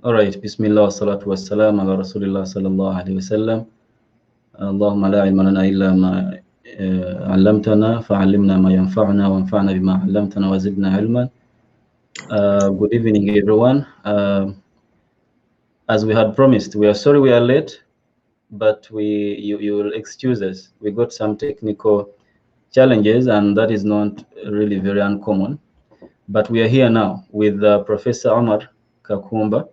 All right. Bismillah wa salatu wa salam ala Rasulillah sallallahu alayhi wa sallam. اللهم لا علم لنا إلا ما علمتنا فعلمنا ما ينفعنا وانفعنا بما علمتنا وزدنا علما. Good evening, everyone. As we had promised, we are sorry we are late, but you will excuse us. We got some technical challenges, and that is not really very uncommon. But we are here now with Professor Umar Kakumba,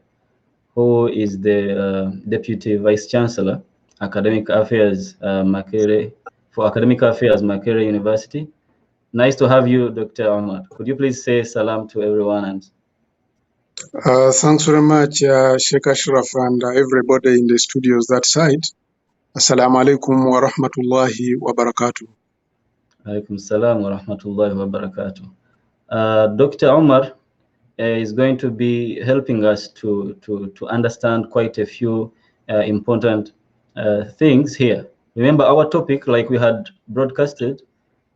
who is the Deputy Vice Chancellor, Academic Affairs, Makerere, for Academic Affairs, Makerere University. Nice to have you, Dr. Omar. Could you please say salam to everyone? And Thanks very much, Sheikh Ashraf and everybody in the studios that side. Assalamu alaikum wa rahmatullahi wa barakatuh. alaikum salam wa rahmatullahi wa barakatuh. Dr. Omar is going to be helping us to understand quite a few important things here. Remember, our topic, like we had broadcasted,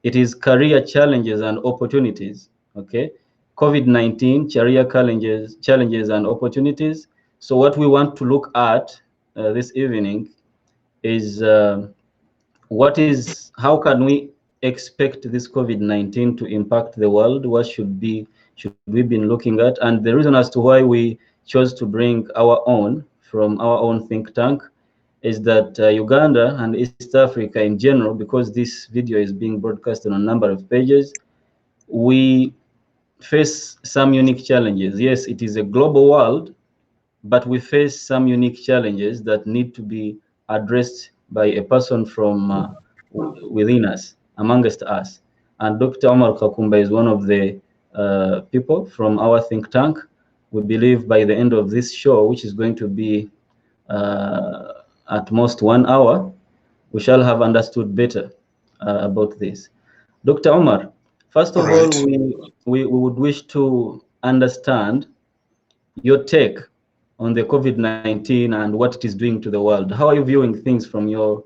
it is career challenges and opportunities. Okay, COVID-19 career challenges and opportunities. So what we want to look at this evening is how can we expect this COVID-19 to impact the world? What should we be looking at? And the reason as to why we chose to bring our own from our own think tank is that Uganda and East Africa in general, because this video is being broadcasted on a number of pages, we face some unique challenges. Yes, it is a global world, but we face some unique challenges that need to be addressed by a person from within us, amongst us. And Dr. Umar Kakumba is one of the people from our think tank. We believe by the end of this show, which is going to be at most 1 hour, we shall have understood better about this. Dr. Umar, first of all, we would wish to understand your take on the COVID-19 and what it is doing to the world. How are you viewing things from your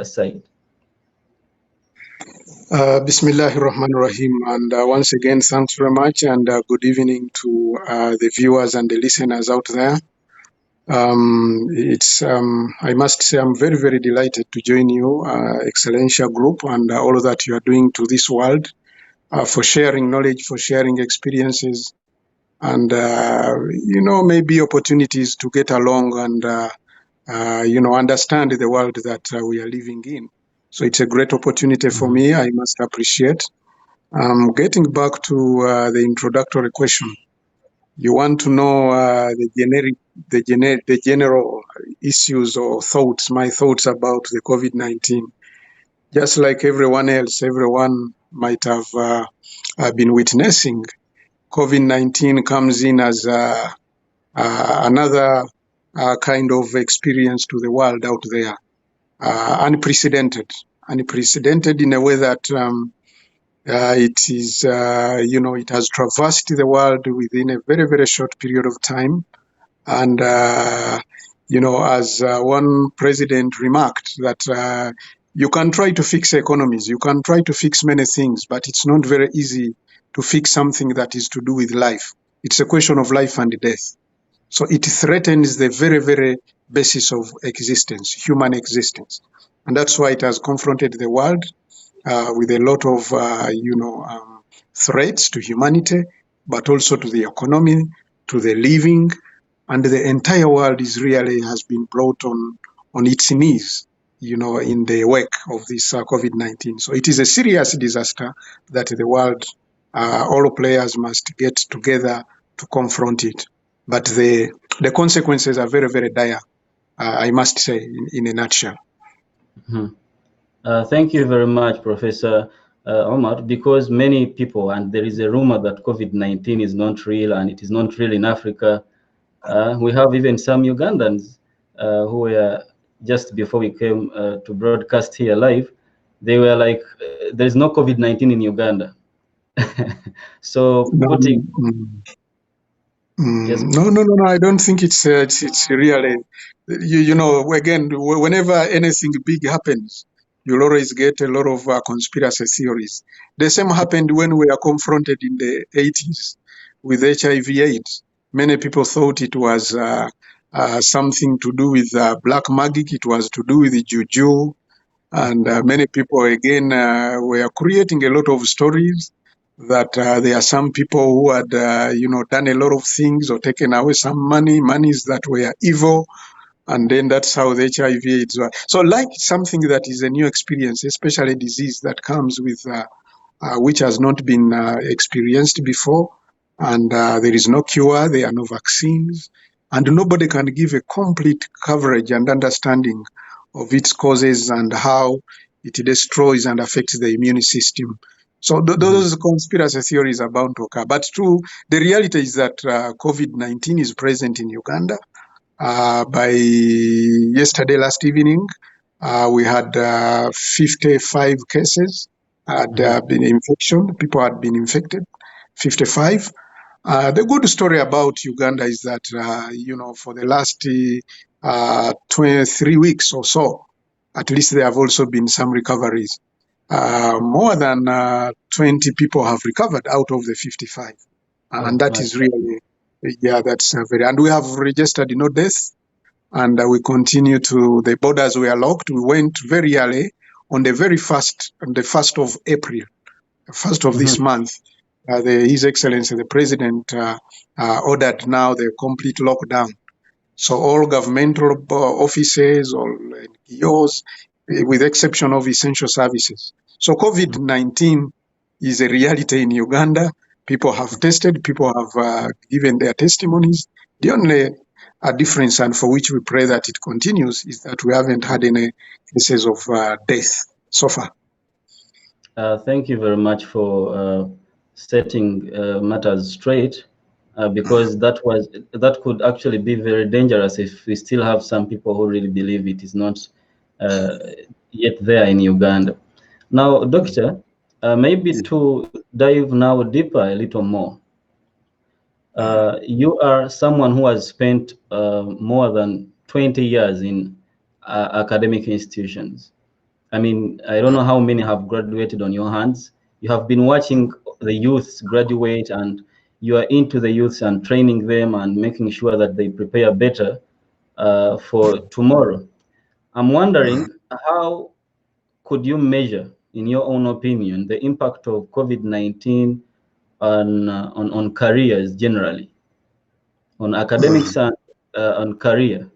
side? Bismillahir Rahmanir Rahim. And once again, thanks very much and good evening to the viewers and the listeners out there. I must say I'm very, very delighted to join you, Excellencia Group, and all that you are doing to this world for sharing knowledge, for sharing experiences, and, maybe opportunities to get along and, understand the world that we are living in. So it's a great opportunity for me. I must appreciate. Getting back to the introductory question, you want to know the general issues or thoughts, my thoughts about the COVID-19. Just like everyone else, everyone might have been witnessing, COVID-19 comes in as another kind of experience to the world out there, unprecedented in a way that it is, it has traversed the world within a very, very short period of time. And, as one president remarked, that you can try to fix economies, you can try to fix many things, but it's not very easy to fix something that is to do with life. It's a question of life and death. So it threatens the very, very basis of existence, human existence. And that's why it has confronted the world with a lot of, threats to humanity, but also to the economy, to the living, and the entire world has been brought on its knees, in the wake of this COVID-19. So it is a serious disaster that the world, all players must get together to confront it. But the consequences are very, very dire, I must say, in a nutshell. Thank you very much, Professor Omar, because many people, and there is a rumor that COVID-19 is not real and it is not real in Africa. We have even some Ugandans who were, just before we came to broadcast here live, they were like, there is no COVID-19 in Uganda. So putting... Yes. No, I don't think it's really, again, whenever anything big happens, you'll always get a lot of conspiracy theories. The same happened when we were confronted in the 80s with HIV/AIDS. Many people thought it was something to do with black magic. It was to do with the juju. And many people, again, were creating a lot of stories that there are some people who had, done a lot of things or taken away some monies that were evil. And then that's how the HIV/AIDS was. So, like something that is a new experience, especially a disease that comes with, which has not been experienced before, and there is no cure, there are no vaccines, and nobody can give a complete coverage and understanding of its causes and how it destroys and affects the immune system. So those conspiracy theories are bound to occur. But true, the reality is that COVID-19 is present in Uganda. By yesterday, last evening, we had 55 cases had been infection. People had been infected, 55. The good story about Uganda is that, for the last 23 weeks or so, at least there have also been some recoveries. More than 20 people have recovered out of the 55. And that is really, that's very, and we have registered no deaths. And we continue to, the borders were locked. We went very early on the 1st of April, the first of this month. His Excellency, the President, ordered now the complete lockdown. So all governmental offices, all NGOs, with exception of essential services. So COVID-19 is a reality in Uganda. People have tested, people have given their testimonies. The only difference, and for which we pray that it continues, is that we haven't had any cases of death so far. Thank you very much for setting matters straight, because that could actually be very dangerous if we still have some people who really believe it is not yet there in Uganda. Now, Doctor, maybe to dive now deeper a little more, you are someone who has spent more than 20 years in academic institutions. I mean, I don't know how many have graduated on your hands. You have been watching the youths graduate, and you are into the youths and training them and making sure that they prepare better for tomorrow. I'm wondering, how could you measure, in your own opinion, the impact of COVID-19 on careers generally, on academics and on career?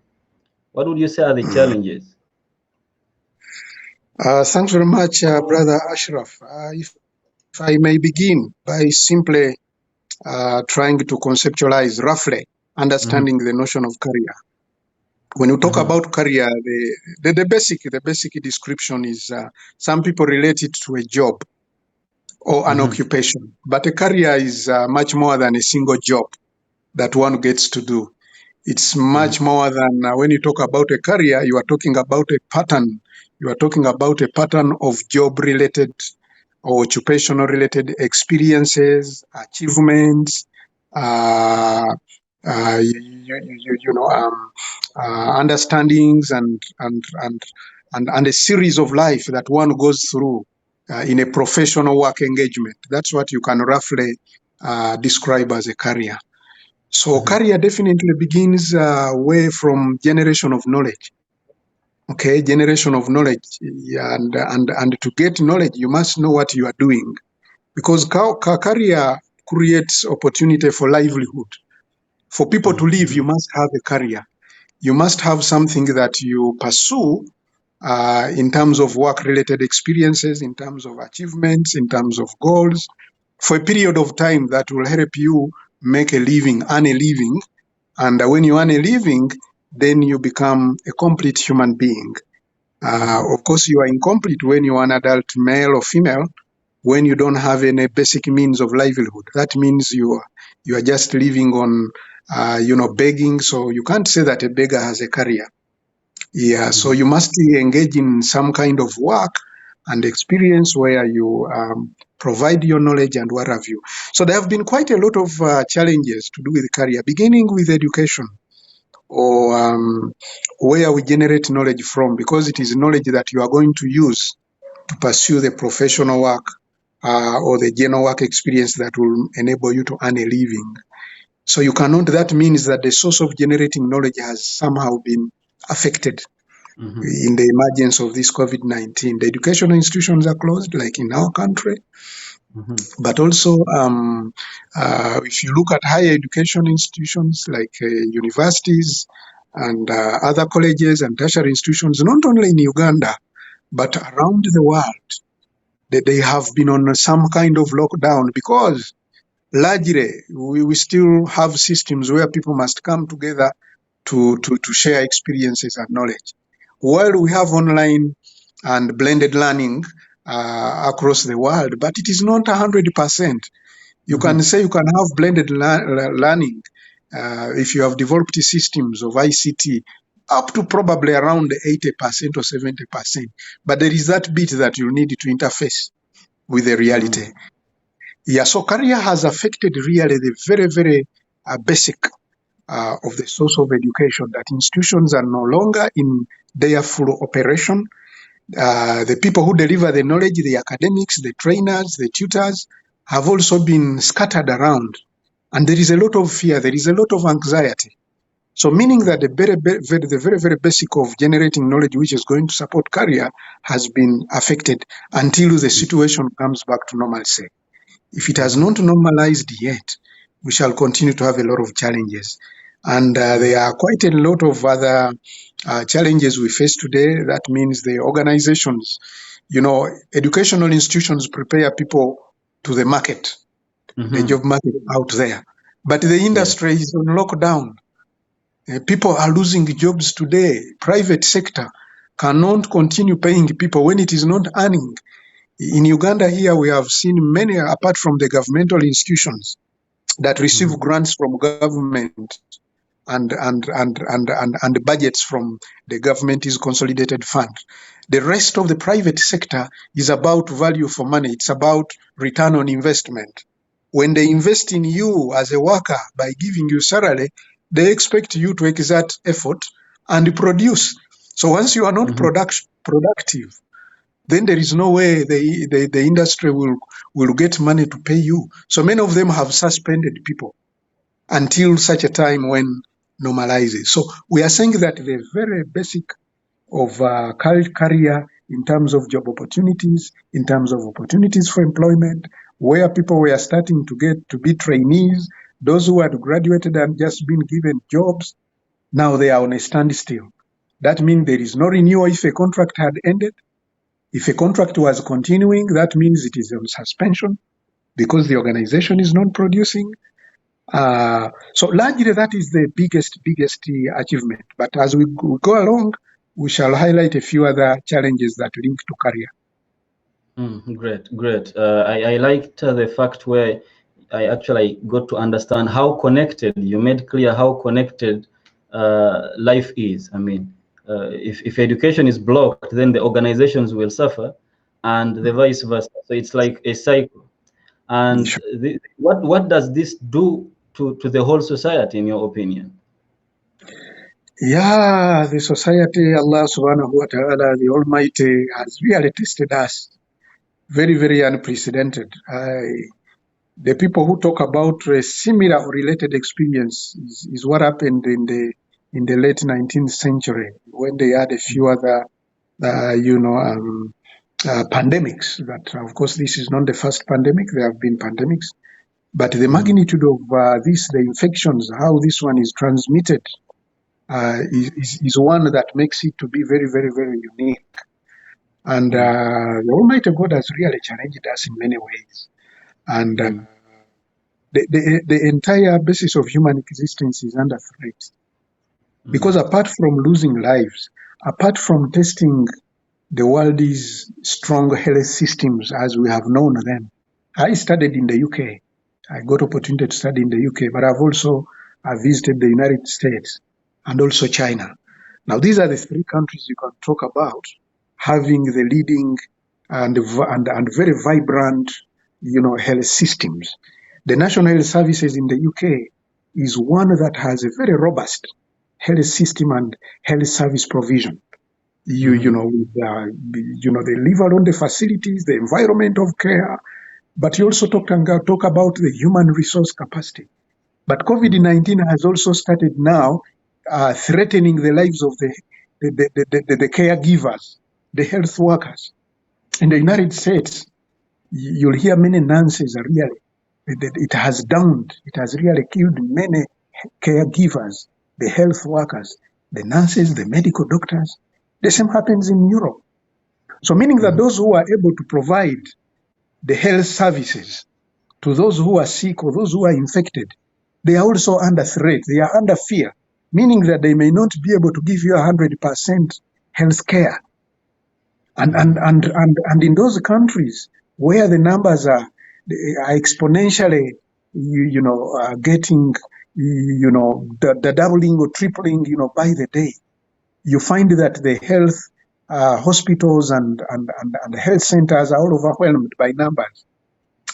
What would you say are the challenges? Thanks very much, Brother Ashraf. If I may begin by simply trying to conceptualize roughly understanding the notion of career. When you talk about career, the basic description is some people relate it to a job or an occupation, but a career is much more than a single job that one gets to do. It's much more than when you talk about a career, you are talking about a pattern. You are talking about a pattern of job-related or occupational-related experiences, achievements, understandings, and a series of life that one goes through in a professional work engagement. That's what you can roughly describe as a career. So career definitely begins way from generation of knowledge. Okay, generation of knowledge, and to get knowledge, you must know what you are doing, because career creates opportunity for livelihood. For people to live, you must have a career. You must have something that you pursue in terms of work-related experiences, in terms of achievements, in terms of goals, for a period of time that will help you make a living, earn a living. And when you earn a living, then you become a complete human being. Of course, you are incomplete when you are an adult male or female, when you don't have any basic means of livelihood. That means you are just living on, begging. So you can't say that a beggar has a career. Yeah, so you must engage in some kind of work and experience where you provide your knowledge and what have you. So there have been quite a lot of challenges to do with career, beginning with education, or where we generate knowledge from, because it is knowledge that you are going to use to pursue the professional work or the general work experience that will enable you to earn a living. So you cannot, that means that the source of generating knowledge has somehow been affected in the emergence of this COVID-19. The educational institutions are closed, like in our country, but also if you look at higher education institutions like universities and other colleges and tertiary institutions, not only in Uganda, but around the world, they have been on some kind of lockdown because largely we still have systems where people must come together to share experiences and knowledge. While we have online and blended learning across the world, but it is not 100%. You can say you can have blended learning if you have developed systems of ICT up to probably around 80% or 70%. But there is that bit that you need to interface with the reality. Yeah, so career has affected really the very, very basic of the source of education, that institutions are no longer in their full operation. The people who deliver the knowledge, the academics, the trainers, the tutors, have also been scattered around. And there is a lot of fear, there is a lot of anxiety. So meaning that the very, very basic of generating knowledge, which is going to support career, has been affected until the situation comes back to normalcy. If it has not normalized yet, we shall continue to have a lot of challenges. And there are quite a lot of other challenges we face today. That means the organizations, educational institutions prepare people to the market, the job market out there. But the industry is on lockdown. People are losing jobs today. Private sector cannot continue paying people when it is not earning. In Uganda here, we have seen many, apart from the governmental institutions that receive grants from government and budgets from the government's consolidated fund. The rest of the private sector is about value for money. It's about return on investment. When they invest in you as a worker by giving you salary, they expect you to exert effort and produce. So once you are not productive, then there is no way the industry will get money to pay you. So many of them have suspended people until such a time when normalizes. So we are saying that the very basic of career in terms of job opportunities, in terms of opportunities for employment, where people were starting to get to be trainees, those who had graduated and just been given jobs, now they are on a standstill. That means there is no renewal if a contract had ended. If a contract was continuing, that means it is on suspension because the organization is not producing. So largely that is the biggest achievement. But as we go along, we shall highlight a few other challenges that link to career. Great. I liked the fact where I actually got to understand how connected, you made clear how connected life is. I mean, if education is blocked, then the organizations will suffer and the vice versa. So it's like a cycle. And what does this do to the whole society, in your opinion? Yeah, the society, Allah subhanahu wa ta'ala, the Almighty, has really tested us. Very, very unprecedented. The people who talk about a similar or related experience is what happened in the late 19th century when they had a few other, pandemics. But of course, this is not the first pandemic. There have been pandemics. But the magnitude of the infections, how this one is transmitted, is one that makes it to be very, very, very unique. And the Almighty God has really challenged us in many ways. And the entire basis of human existence is under threat. Because apart from losing lives, apart from testing the world's strong health systems as we have known them, I studied in the UK. I got opportunity to study in the UK, but I've also visited the United States and also China. Now, these are the three countries you can talk about having the leading and very vibrant, health systems. The National Health Services in the UK is one that has a very robust health system and health service provision. They live around the facilities, the environment of care, but you also talk about the human resource capacity. But COVID-19 has also started now threatening the lives of the caregivers, the health workers. In the United States, you'll hear many nurses are really, it has really killed many caregivers, the health workers, the nurses, the medical doctors. The same happens in Europe. So meaning that those who are able to provide the health services to those who are sick or those who are infected, they are also under threat. They are under fear, meaning that they may not be able to give you 100% health care. And in those countries where the numbers are exponentially, getting, the doubling or tripling, by the day, you find that the health hospitals and health centers are all overwhelmed by numbers.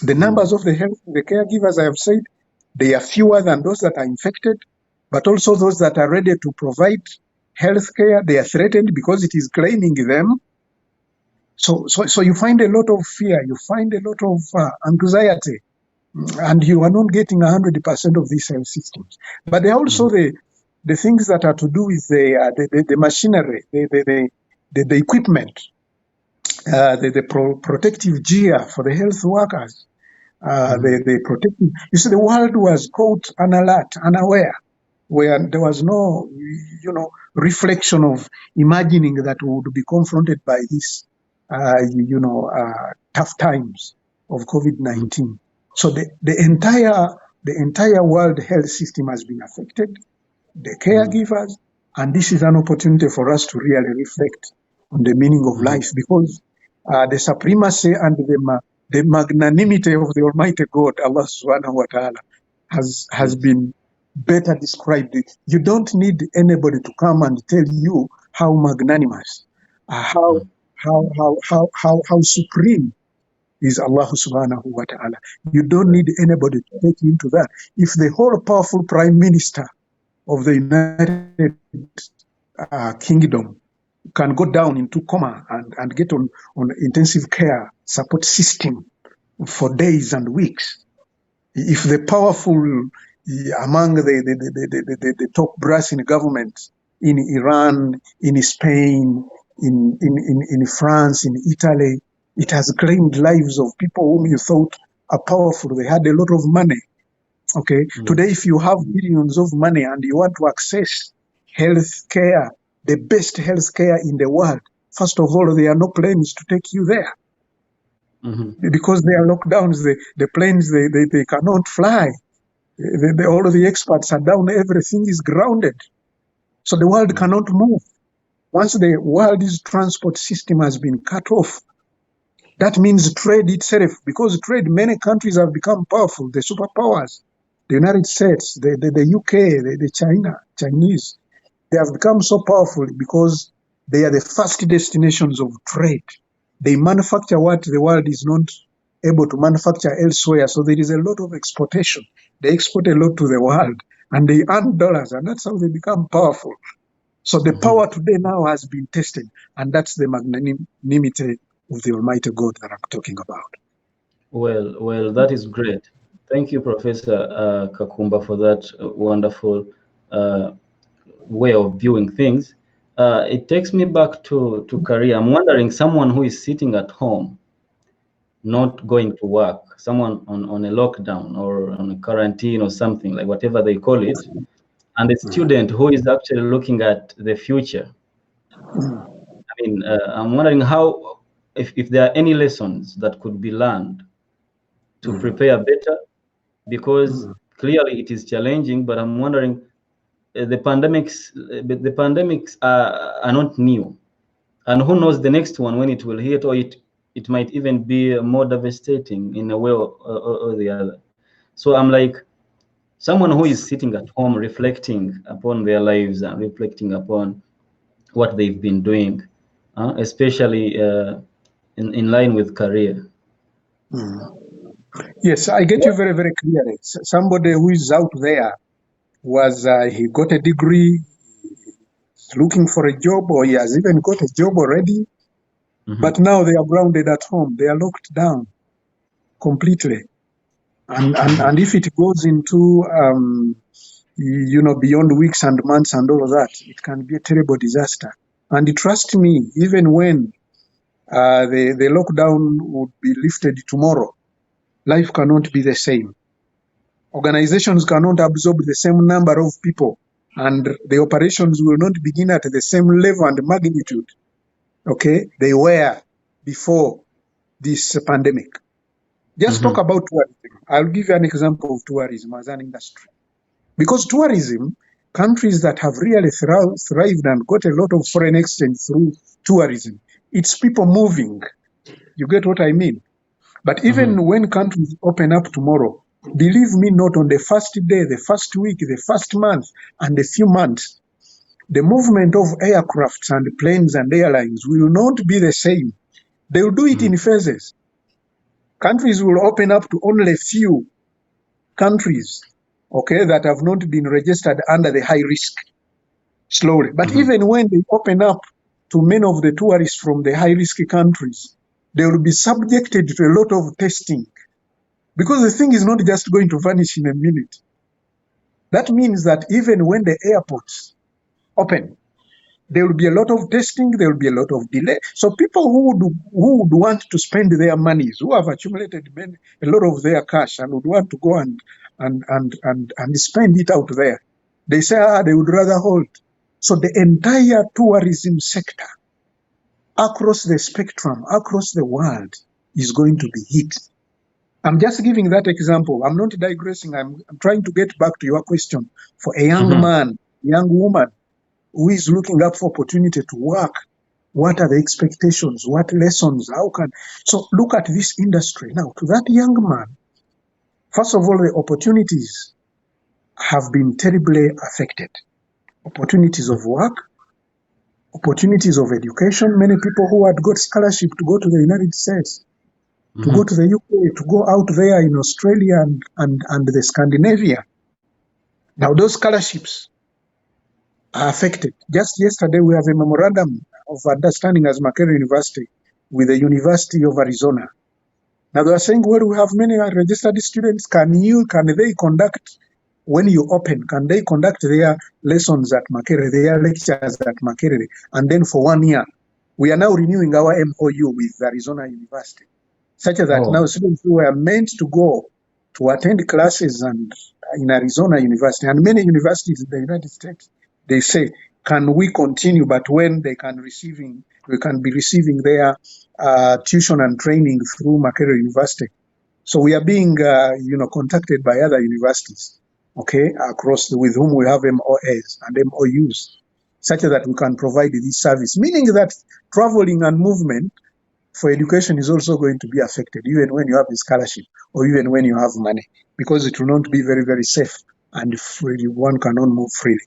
The numbers of the caregivers, I have said, they are fewer than those that are infected, but also those that are ready to provide health care, they are threatened because it is claiming them. So you find a lot of fear, you find a lot of anxiety, and you are not getting 100% of these health systems. But there are also the things that are to do with the machinery, the equipment, the protective gear for the health workers, the protective. You see, the world was caught unalert, unaware, where there was no, reflection of imagining that we would be confronted by this, tough times of COVID-19. So the entire world health system has been affected, the caregivers, and this is an opportunity for us to really reflect on the meaning of life, because the supremacy and the magnanimity of the Almighty God, Allah subhanahu wa ta'ala, has been better described. You don't need anybody to come and tell you how magnanimous, how supreme is Allah subhanahu wa ta'ala. You don't need anybody to take you into that. If the whole powerful Prime Minister of the United Kingdom can go down into coma and get on intensive care support system for days and weeks, if the powerful among the top brass in government in Iran, in Spain, in France, in Italy, it has claimed lives of people whom you thought are powerful. They had a lot of money. Okay, today if you have billions of money and you want to access health care, the best health care in the world, first of all, there are no planes to take you there. Because there are lockdowns, the planes, they cannot fly. All of the experts are down, everything is grounded. So the world cannot move. Once the world's transport system has been cut off, that means trade itself, because trade, many countries have become powerful, the superpowers, the United States, the UK, the Chinese, they have become so powerful because they are the first destinations of trade. They manufacture what the world is not able to manufacture elsewhere. So there is a lot of exportation. They export a lot to the world and they earn dollars, and that's how they become powerful. So the power today now has been tested, and that's the magnanimity of the Almighty God that I'm talking about. Well, that is great. Thank you, Professor Kakumba, for that wonderful way of viewing things. It takes me back to career. I'm wondering, someone who is sitting at home, not going to work, someone on a lockdown or on a quarantine or something, like whatever they call it, and a student who is actually looking at the future. I mean, I'm wondering how, if there are any lessons that could be learned to prepare better, because clearly it is challenging, but I'm wondering, the pandemics are not new, and who knows the next one when it will hit, or it might even be more devastating in a way or the other. So I'm like, someone who is sitting at home reflecting upon their lives and reflecting upon what they've been doing, especially in line with career. Yes, I get you very, very clearly. Somebody who is out there was, he got a degree, looking for a job, or he has even got a job already, but now they are grounded at home. They are locked down completely. And if it goes into beyond weeks and months and all of that, it can be a terrible disaster. And trust me, even when the lockdown would be lifted tomorrow, life cannot be the same. Organizations cannot absorb the same number of people, and the operations will not begin at the same level and magnitude, okay, they were before this pandemic. Just talk about tourism. I'll give you an example of tourism as an industry. Because tourism, countries that have really thrived and got a lot of foreign exchange through tourism, it's people moving. You get what I mean? But even when countries open up tomorrow, believe me not, on the first day, the first week, the first month, and a few months, the movement of aircrafts and planes and airlines will not be the same. They will do it in phases. Countries will open up to only a few countries, okay, that have not been registered under the high risk, slowly. But even when they open up to many of the tourists from the high risk countries, they will be subjected to a lot of testing, because the thing is not just going to vanish in a minute. That means that even when the airports open, there will be a lot of testing, there will be a lot of delay. So people who would want to spend their monies, who have accumulated a lot of their cash and would want to go and spend it out there, they say they would rather hold. So the entire tourism sector across the spectrum, across the world, is going to be hit. I'm just giving that example. I'm not digressing. I'm trying to get back to your question. For a young man, young woman who is looking up for opportunity to work, what are the expectations? What lessons? So look at this industry. Now, to that young man, first of all, the opportunities have been terribly affected. Opportunities of work, opportunities of education. Many people who had got scholarship to go to the United States, to go to the UK, to go out there in Australia and the Scandinavia. Now those scholarships are affected. Just yesterday, we have a memorandum of understanding as Makerere University with the University of Arizona. Now they are saying, well, we have many registered students. Can they conduct, when you open, can they conduct their lessons at Makerere, their lectures at Makerere, and then for 1 year? We are now renewing our MOU with Arizona University, such that now students who are meant to go to attend classes and in Arizona University and many universities in the United States, they say, can we continue? But when we can be receiving their tuition and training through Makerere University. So we are being, contacted by other universities, okay, with whom we have MOAs and MOUs, such that we can provide this service. Meaning that traveling and movement for education is also going to be affected, even when you have a scholarship or even when you have money, because it will not be very, very safe and freely. One cannot move freely.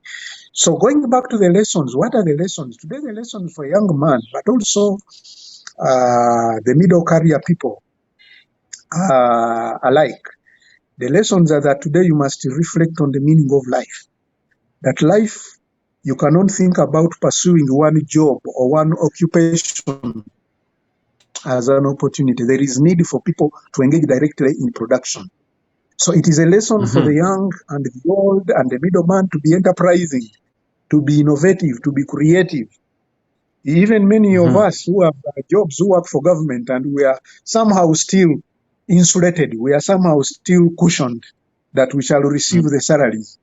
So going back to the lessons, what are the lessons? Today, the lessons for a young man, but also the middle career people alike. The lessons are that today you must reflect on the meaning of life. That life, you cannot think about pursuing one job or one occupation as an opportunity. There is need for people to engage directly in production. So it is a lesson for the young and the old and the middleman to be enterprising, to be innovative, to be creative. Even many of us who have jobs, who work for government, and we are somehow still insulated, we are somehow still cushioned that we shall receive the salaries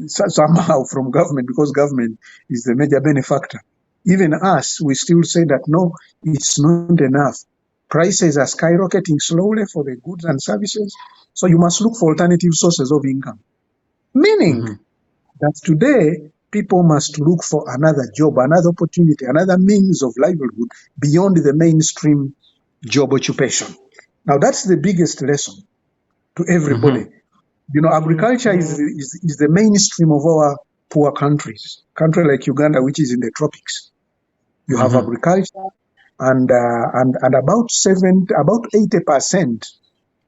somehow from government, because government is the major benefactor. Even us, we still say that no, it's not enough. Prices are skyrocketing slowly for the goods and services, so you must look for alternative sources of income. Meaning that today, people must look for another job, another opportunity, another means of livelihood beyond the mainstream job occupation. Now, that's the biggest lesson to everybody. Agriculture is the mainstream of our poor countries. Country like Uganda, which is in the tropics, you have agriculture, and about 80%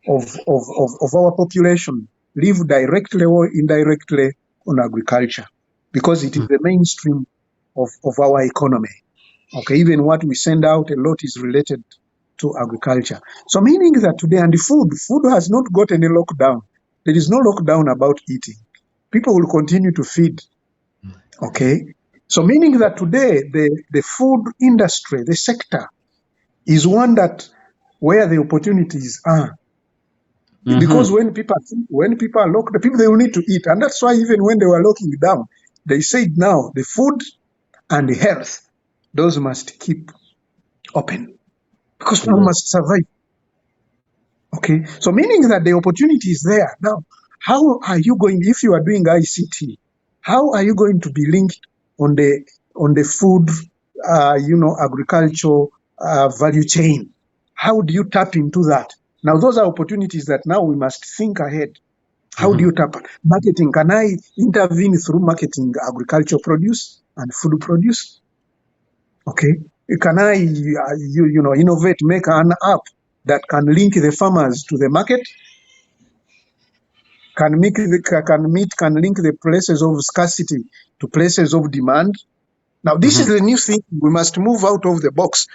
of our population live directly or indirectly on agriculture, because it is the mainstream of our economy. Okay, even what we send out, a lot is related to agriculture. So meaning that today, and the food has not got any lockdown. There is no lockdown about eating. People will continue to feed. Okay. So meaning that today, the food industry, the sector, is one that where the opportunities are. Because when people are locked, the people, they will need to eat. And that's why even when they were locking down, they said now the food and the health, those must keep open because people must survive. Okay. So meaning that the opportunity is there. Now, how are you going, if you are doing ICT, how are you going to be linked on the food, agriculture value chain? How do you tap into that? Now, those are opportunities that now we must think ahead. How do you tap? Marketing, can I intervene through marketing agricultural produce and food produce? Okay. Can I, innovate, make an app that can link the farmers to the market? Can link the places of scarcity to places of demand? Now, this is the new thing. We must move out of the box.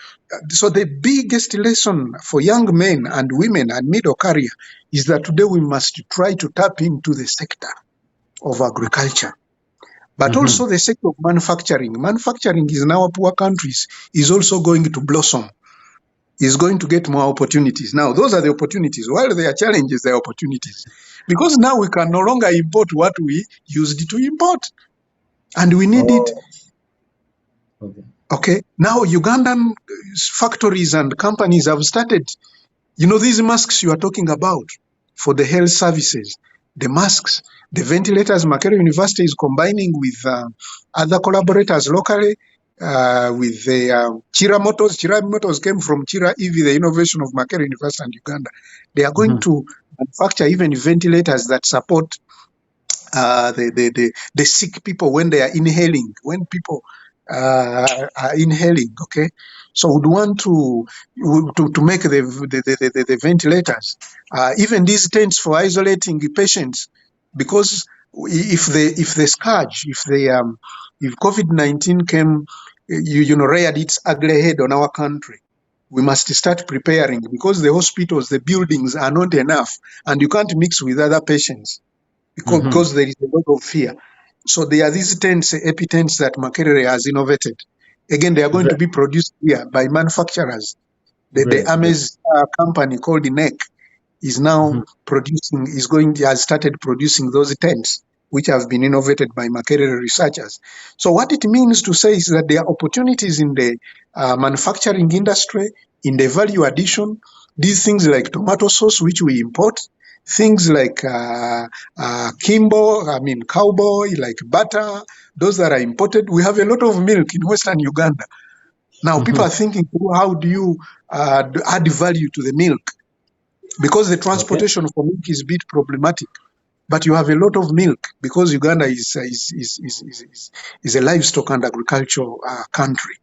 So the biggest lesson for young men and women and middle career is that today we must try to tap into the sector of agriculture, but also the sector of manufacturing. Manufacturing is in our poor countries is also going to blossom, is going to get more opportunities. Now, those are the opportunities. While there are challenges, there are opportunities. Because now we can no longer import what we used to import. And we need it. Okay. Now, Ugandan factories and companies have started, these masks you are talking about for the health services, the masks, the ventilators, Makerere University is combining with other collaborators locally, with the Chira Motors. Chira Motors came from Chira EV, the innovation of Makerere University and Uganda. They are going to manufacture even ventilators that support the sick people when they are inhaling, when people are inhaling. Okay, so we'd want to make the ventilators, even these tents for isolating the patients, because if the scourge, if COVID-19 came, reared its ugly head on our country, we must start preparing, because the hospitals, the buildings are not enough, and you can't mix with other patients because there is a lot of fear. So there are these tents, epi-tents that Makerere has innovated. Again, they are going to be produced here by manufacturers. The Ames company called NEC is now has started producing those tents, which have been innovated by Makerere researchers. So what it means to say is that there are opportunities in the manufacturing industry, in the value addition, these things like tomato sauce, which we import, things like cowboy, like butter, those that are imported. We have a lot of milk in Western Uganda. Now, people are thinking, how do you add value to the milk? Because the transportation for milk is a bit problematic. But you have a lot of milk, because Uganda is a livestock and agricultural country.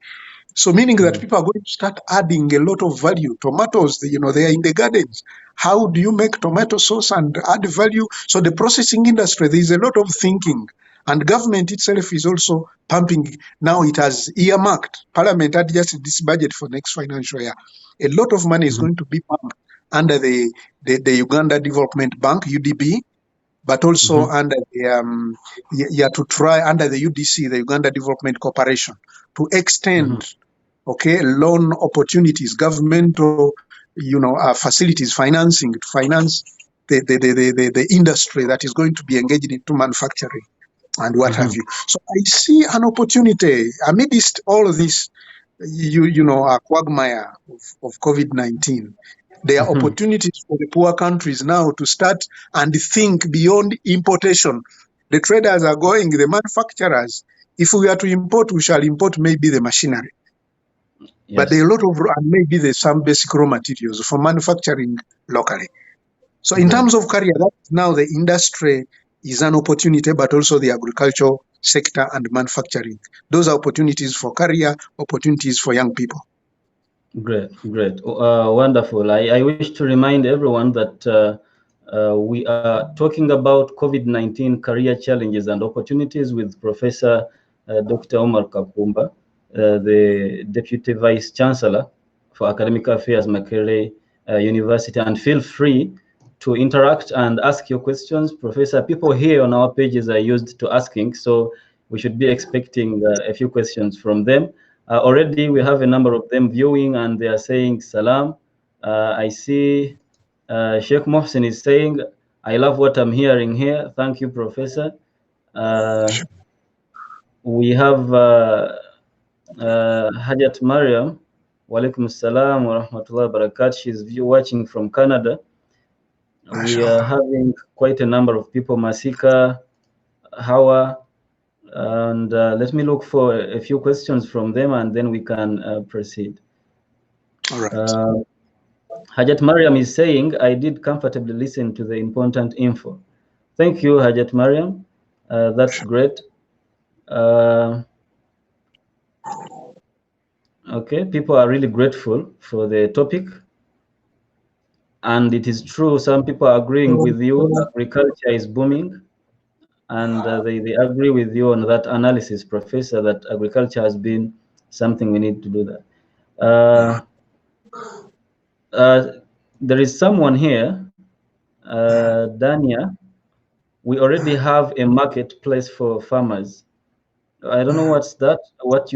So meaning that people are going to start adding a lot of value. Tomatoes, they are in the gardens. How do you make tomato sauce and add value? So the processing industry, there is a lot of thinking. And government itself is also pumping. Now it has earmarked. Parliament adjusted this budget for next financial year. A lot of money is going to be pumped under the Uganda Development Bank, UDB, but also under the to try under the UDC, the Uganda Development Corporation, to extend loan opportunities, governmental facilities, financing to finance the industry that is going to be engaged into manufacturing and what have you. So I see an opportunity amidst all of this, quagmire of COVID-19. There are opportunities for the poor countries now to start and think beyond importation. The traders are going, the manufacturers. If we are to import, we shall import maybe the machinery. Yes. But there are a lot of, and maybe there's some basic raw materials for manufacturing locally. So in terms of career, now the industry is an opportunity, but also the agricultural sector and manufacturing. Those are opportunities for career, opportunities for young people. Great. Wonderful. I wish to remind everyone that we are talking about COVID-19 career challenges and opportunities with Professor Dr. Umar Kakumba, the Deputy Vice Chancellor for Academic Affairs, Makerere University, and feel free to interact and ask your questions. Professor, people here on our pages are used to asking, so we should be expecting a few questions from them. Already we have a number of them viewing and they are saying salam. I see Sheikh Mohsen is saying, I love what I'm hearing here. Thank you, Professor. We have Hajat Mariam. Walaikum salam wa rahmatullahi wa barakatuh. She's watching from Canada. We are having quite a number of people, Masika, Hawa, and let me look for a few questions from them and then we can proceed. All right. Hajat Mariam is saying, I did comfortably listen to the important info. Thank you, Hajat Mariam. That's great. Okay, people are really grateful for the topic. And it is true, some people are agreeing with you, agriculture is booming. And they agree with you on that analysis, Professor, that agriculture has been something we need to do that. There is someone here, Dania. We already have a marketplace for farmers. I don't know what's that. What's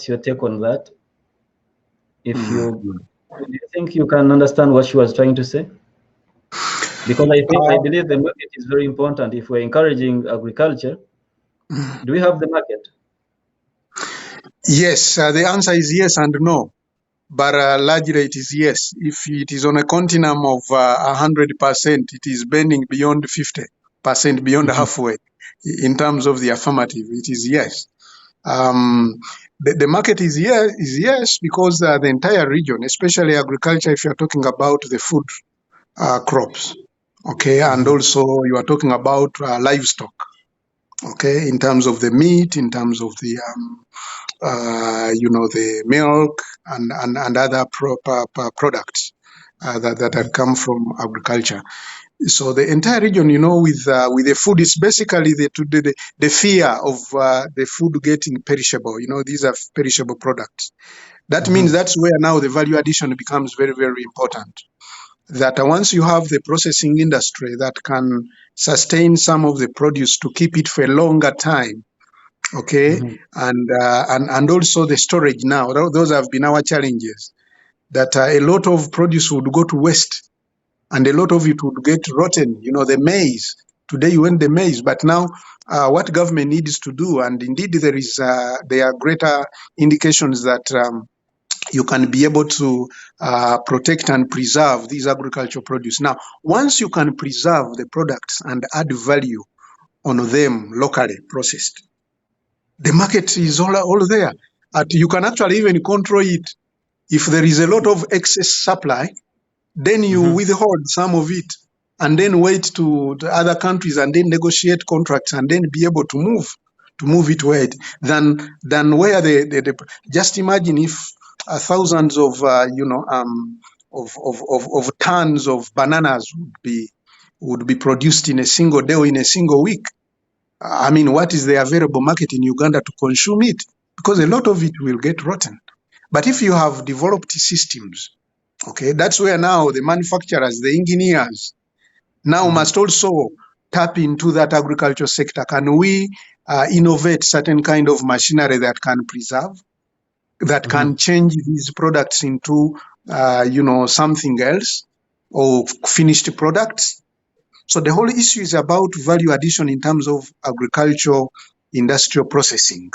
your take on that? If do you think you can understand what she was trying to say? Because I believe the market is very important. If we're encouraging agriculture, do we have the market? Yes, the answer is yes and no. But largely it is yes. If it is on a continuum of 100%, it is bending beyond 50%, beyond halfway. In terms of the affirmative, it is yes. The market is yes because the entire region, especially agriculture, if you are talking about the food crops, okay, and also you are talking about livestock, okay, in terms of the meat, in terms of the the milk and other products that come from agriculture. So the entire region, with the food, is basically the fear of the food getting perishable. These are perishable products. That means that's where now the value addition becomes very, very important. That once you have the processing industry that can sustain some of the produce to keep it for a longer time, okay, and also the storage now. Those have been our challenges. That a lot of produce would go to waste, and a lot of it would get rotten. The maize. Today you went the maize, but now what government needs to do, and indeed there are greater indications that you can be able to protect and preserve these agricultural produce. Now, once you can preserve the products and add value on them locally processed, the market is all there. You can actually even control it. If there is a lot of excess supply, then you withhold some of it and then wait to the other countries and then negotiate contracts and then be able to move it where it than where the just imagine if thousands of of tons of bananas would be produced in a single day or in a single week. I mean, what is the available market in Uganda to consume it? Because a lot of it will get rotten. But if you have developed systems, okay, that's where now the manufacturers, the engineers, now must also tap into that agriculture sector. Can we innovate certain kind of machinery that can preserve, that can change these products into, something else or finished products? So the whole issue is about value addition in terms of agricultural industrial processing.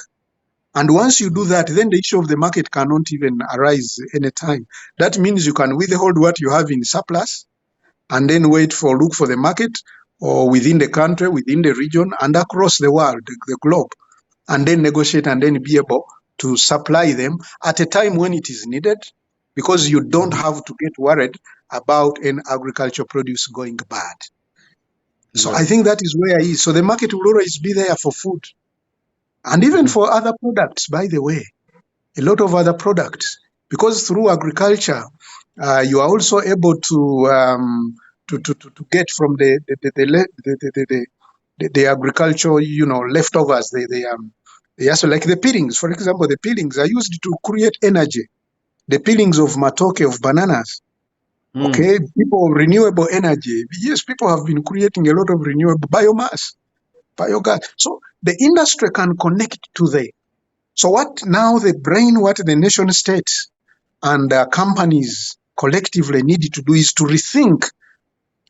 And once you do that, then the issue of the market cannot even arise anytime. That means you can withhold what you have in surplus and then look for the market or within the country, within the region, and across the world, the globe, and then negotiate and then be able to supply them at a time when it is needed, because you don't have to get worried about an agricultural produce going bad. So I think that is where it is. So the market will always be there for food and even for other products, by the way, a lot of other products, because through agriculture, you are also able to get from the agricultural, leftovers. They also, like the peelings, for example, the peelings are used to create energy. the peelings of matoke, of bananas. Okay, people of renewable energy. Yes, people have been creating a lot of renewable biomass, biogas. So the industry can connect to the. So what now the brain, what the nation states and companies collectively need to do is to rethink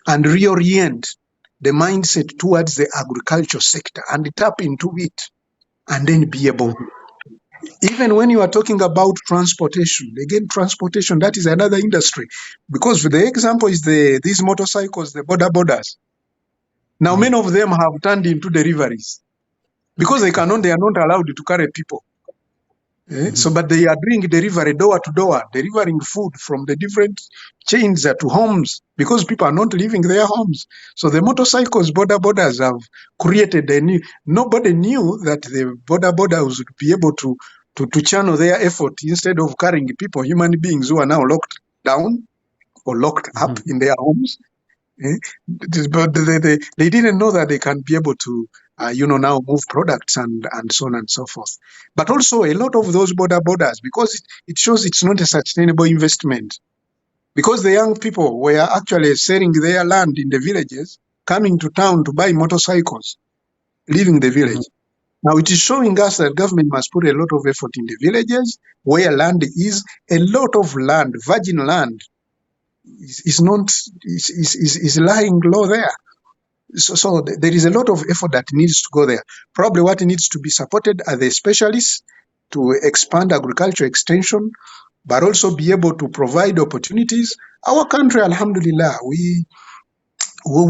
and reorient the mindset towards the agriculture sector and tap into it, and then be able. Even when you are talking about transportation, again, transportation, that is another industry. Because the example is these motorcycles, the border borders. Now, many of them have turned into deliveries because they are not allowed to carry people. So, but they are doing delivery door to door, delivering food from the different chains to homes because people are not leaving their homes. So the motorcycles border borders have created a new. Nobody knew that the border borders would be able to channel their effort instead of carrying people, human beings who are now locked down or locked up in their homes. But they didn't know that they can be able to, now move products and so on and so forth. But also a lot of those border borders, because it shows it's not a sustainable investment. Because the young people were actually selling their land in the villages, coming to town to buy motorcycles, leaving the village. Now it is showing us that government must put a lot of effort in the villages where land is. A lot of land, virgin land, is lying low there. So there is a lot of effort that needs to go there. Probably what needs to be supported are the specialists to expand agriculture extension, but also be able to provide opportunities. Our country, alhamdulillah, we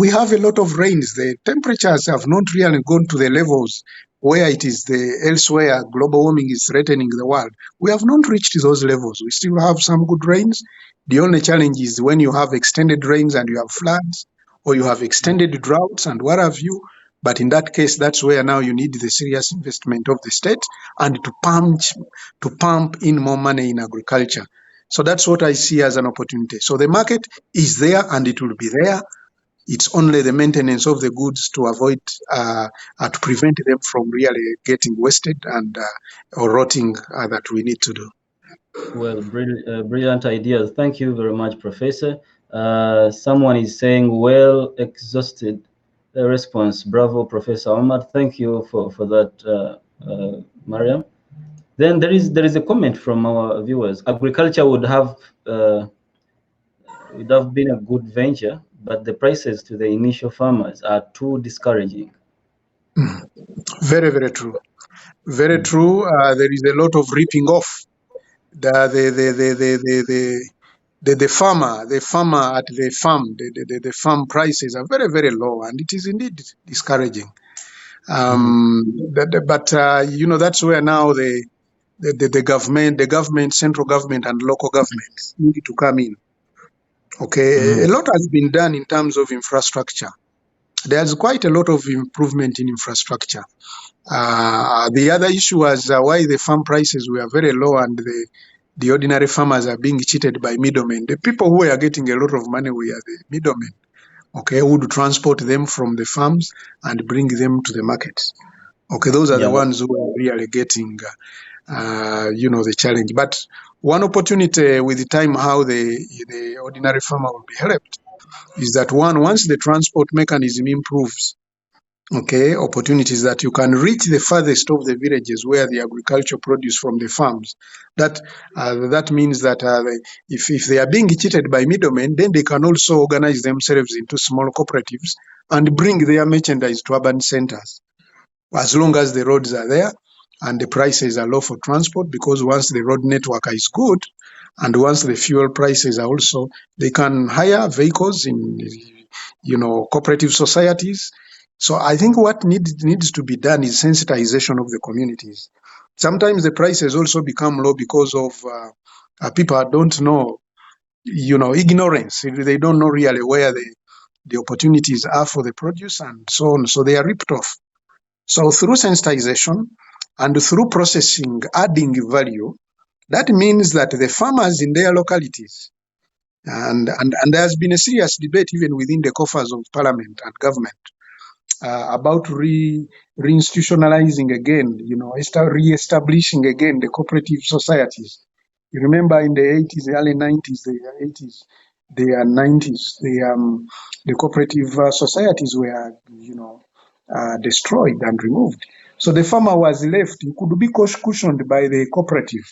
have a lot of rains. The temperatures have not really gone to the levels where it is elsewhere global warming is threatening the world. We have not reached those levels. We still have some good rains. The only challenge is when you have extended rains and you have floods, or you have extended droughts and what have you. But in that case, that's where now you need the serious investment of the state and to pump in more money in agriculture. So that's what I see as an opportunity. So the market is there and it will be there. It's only the maintenance of the goods to avoid, to prevent them from really getting wasted and or rotting that we need to do. Well, brilliant ideas. Thank you very much, Professor. Someone is saying, well exhausted response. Bravo, Professor Omar. Thank you for that, Mariam. Then there is a comment from our viewers. Agriculture would have been a good venture, but the prices to the initial farmers are too discouraging. Very, very true. Very true. There is a lot of ripping off. The farmer at the farm, the farm prices are very, very low, and it is indeed discouraging. But that's where now the government, central government, and local governments need to come in. Okay, a lot has been done in terms of infrastructure. There's quite a lot of improvement in infrastructure. The other issue was why the farm prices were very low and the ordinary farmers are being cheated by middlemen. The people who are getting a lot of money were the middlemen, okay, who would transport them from the farms and bring them to the markets. Okay, those are the ones who are really getting, the challenge. But one opportunity with the time how the ordinary farmer will be helped is that once the transport mechanism improves, okay, opportunities that you can reach the farthest of the villages where the agriculture produce from the farms. That means that if they are being cheated by middlemen, then they can also organize themselves into small cooperatives and bring their merchandise to urban centers, as long as the roads are there and the prices are low for transport, because once the road network is good and once the fuel prices are also, they can hire vehicles in cooperative societies. So I think what needs to be done is sensitization of the communities. Sometimes the prices also become low because of people don't know, ignorance. They don't know really where the opportunities are for the produce and so on. So they are ripped off. So through sensitization and through processing, adding value, that means that the farmers in their localities, and there has been a serious debate even within the coffers of parliament and government about reinstitutionalizing again, re-establishing again the cooperative societies. You remember in the 80s, the early 90s, the 80s, the 90s, the cooperative societies were, destroyed and removed. So the farmer was left, he could be cushioned by the cooperative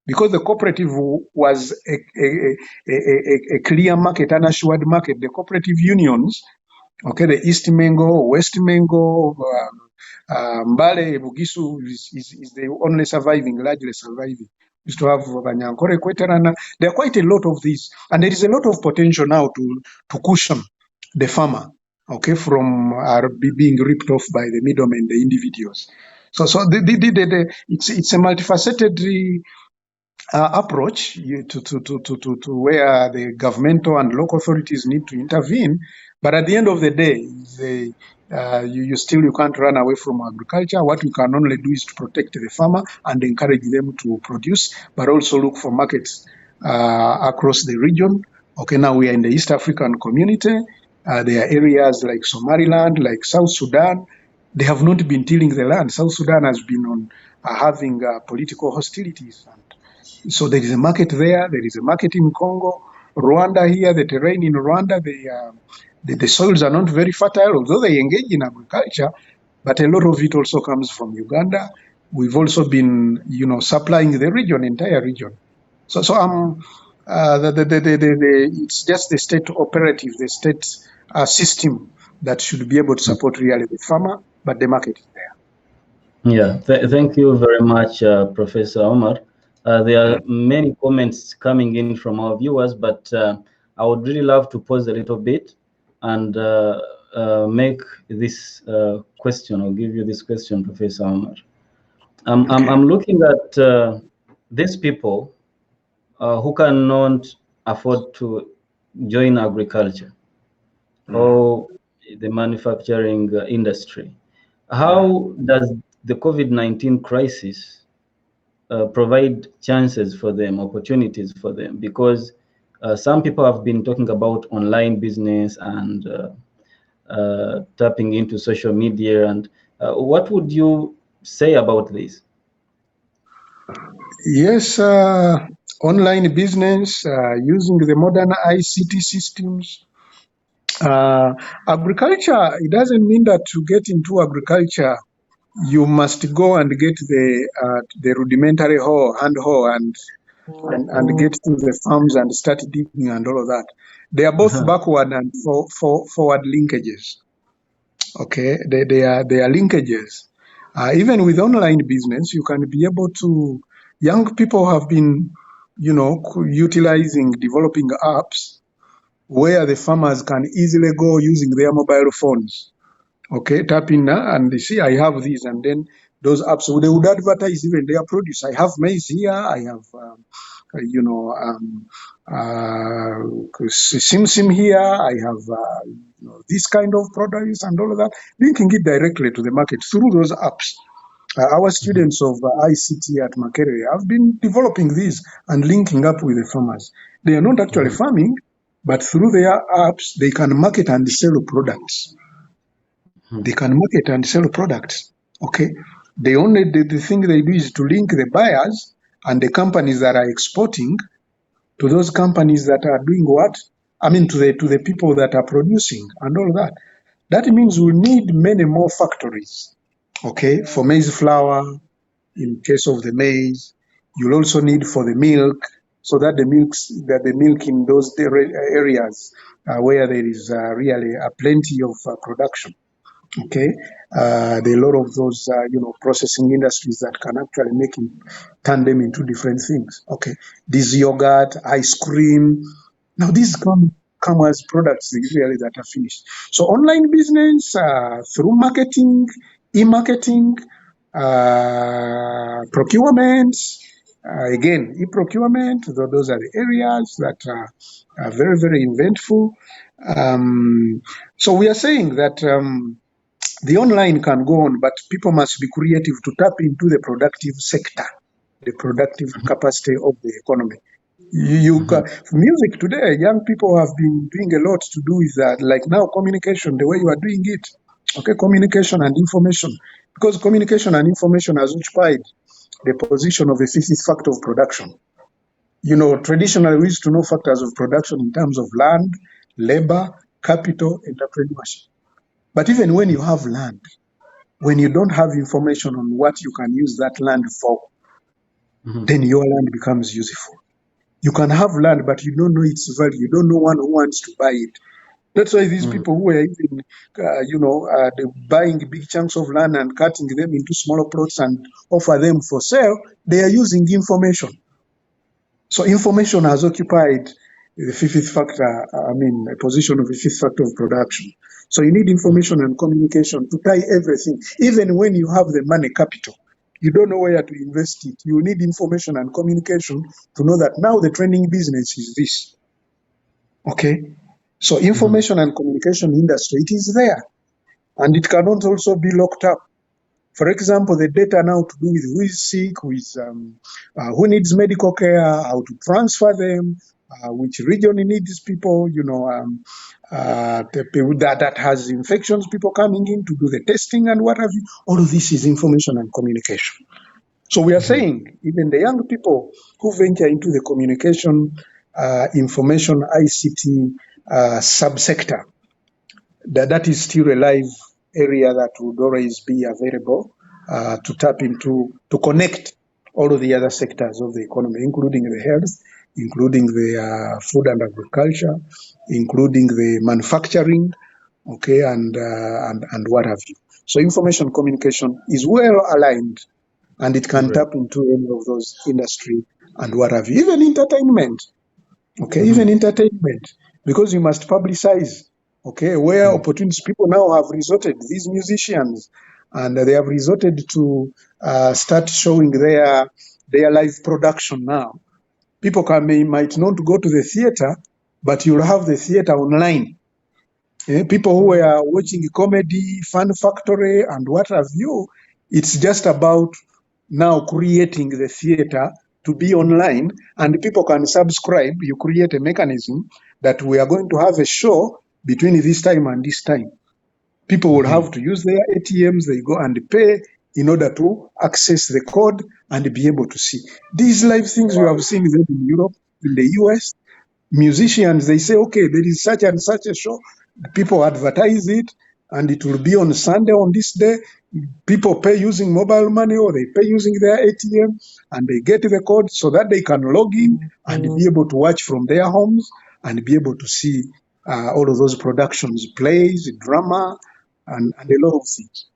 because the cooperative was a clear market, an assured market. The cooperative unions, okay, the East Mengo, West Mengo, Mbale, Bugisu is the only surviving, largely surviving. Used to have Banyankore, Kweterana. There are quite a lot of these, and there is a lot of potential now to cushion the farmer, okay, from being ripped off by the middlemen, the individuals. So it's a multifaceted approach to where the governmental and local authorities need to intervene. But at the end of the day, you can't run away from agriculture. What we can only do is to protect the farmer and encourage them to produce, but also look for markets across the region. Okay, now we are in the East African community. There are areas like Somaliland, like South Sudan. They have not been tilling the land. South Sudan has been on having political hostilities. So there is a market there. There is a market in Congo. Rwanda here, the terrain in Rwanda, the soils are not very fertile, although they engage in agriculture, but a lot of it also comes from Uganda. We've also been, supplying the region, entire region. So it's just the state operative, the state system that should be able to support really the farmer, but the market is there. Yeah, thank you very much, Professor Omar. There are many comments coming in from our viewers, but I would really love to pause a little bit and make this question, or give you this question, Professor Omar. I'm looking at these people who cannot afford to join agriculture or the manufacturing industry. How does the COVID-19 crisis provide chances for them, opportunities for them? Because some people have been talking about online business and tapping into social media. And what would you say about this? Yes, online business using the modern ICT systems. Agriculture, it doesn't mean that to get into agriculture, you must go and get the rudimentary hand hoe and get to the farms and start digging and all of that. They are both backward and forward linkages. Okay, they are linkages. Even with online business, you can be able to. Young people have been, utilizing, developing apps where the farmers can easily go using their mobile phones. Okay, tap in and they see I have these, and then those apps they would advertise even their produce. I have maize here. I have, sim here. I have, this kind of products and all of that. Linking it directly to the market through those apps. Our students of ICT at Makerere have been developing these and linking up with the farmers. They are not actually farming, but through their apps, they can market and sell products. They can market and sell products. Okay. They only the thing they do is to link the buyers and the companies that are exporting to those companies that are doing what? I mean, to the people that are producing and all that. That means we need many more factories. Okay, for maize flour, in case of the maize, you'll also need for the milk, so that the milk in those areas where there is really plenty of production. Okay, there are a lot of those processing industries that can actually turn them into different things. Okay, this yogurt, ice cream, now these come as products usually that are finished. So online business through marketing, e-marketing, procurement, again, e-procurement, those are the areas that are very, very eventful. So we are saying that the online can go on, but people must be creative to tap into the productive sector, the productive capacity of the economy. Music today, young people have been doing a lot to do with that, like now communication, the way you are doing it. Okay, communication and information, because communication and information has occupied the position of the fifth factor of production. Traditionally we used to know factors of production in terms of land, labor, capital, entrepreneurship. But even when you have land, when you don't have information on what you can use that land for, then your land becomes useful. You can have land, but you don't know its value. You don't know one who wants to buy it. That's why these people who are even, buying big chunks of land and cutting them into smaller plots and offer them for sale, they are using information. So information has occupied the fifth factor, a position of the fifth factor of production. So you need information and communication to tie everything. Even when you have the money capital, you don't know where to invest it. You need information and communication to know that now the training business is this. Okay? So information and communication industry, it is there. And it cannot also be locked up. For example, the data now to do with who is sick, who needs medical care, how to transfer them, which region needs people, the people that has infections, people coming in to do the testing and what have you. All of this is information and communication. So we are saying even the young people who venture into the communication, information, ICT subsector, that is still a live area that would always be available to tap into, to connect all of the other sectors of the economy, including the health, including the food and agriculture, including the manufacturing, okay, and what have you. So information communication is well aligned, and it can tap into any of those industry and what have you. Even entertainment, okay, even entertainment, because you must publicize, okay, where opportunities. People now have resorted, these musicians, and they have resorted to start showing their live production now. People might not go to the theater, but you'll have the theater online. People who are watching comedy, Fun Factory, and what have you, it's just about now creating the theater to be online, and people can subscribe. You create a mechanism that we are going to have a show between this time and this time. People will have to use their ATMs, they go and pay in order to access the code and be able to see. These live things we have seen them in Europe, in the US. Musicians, they say, okay, there is such and such a show. People advertise it, and it will be on Sunday on this day. People pay using mobile money or they pay using their ATM, and they get the code so that they can log in and be able to watch from their homes and be able to see all of those productions, plays, drama, and a lot of things.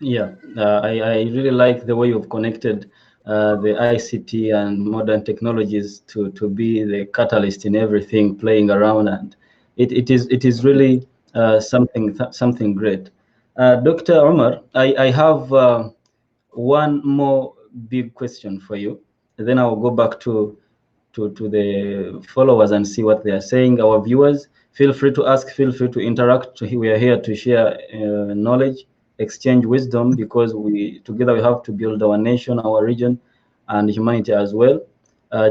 Yeah, I really like the way you've connected the ICT and modern technologies to be the catalyst in everything playing around, and it is really something great. Dr. Omar, I have one more big question for you. Then I'll go back to the followers and see what they are saying. Our viewers, feel free to ask, feel free to interact. We are here to share knowledge, exchange wisdom, because together we have to build our nation, our region, and humanity as well.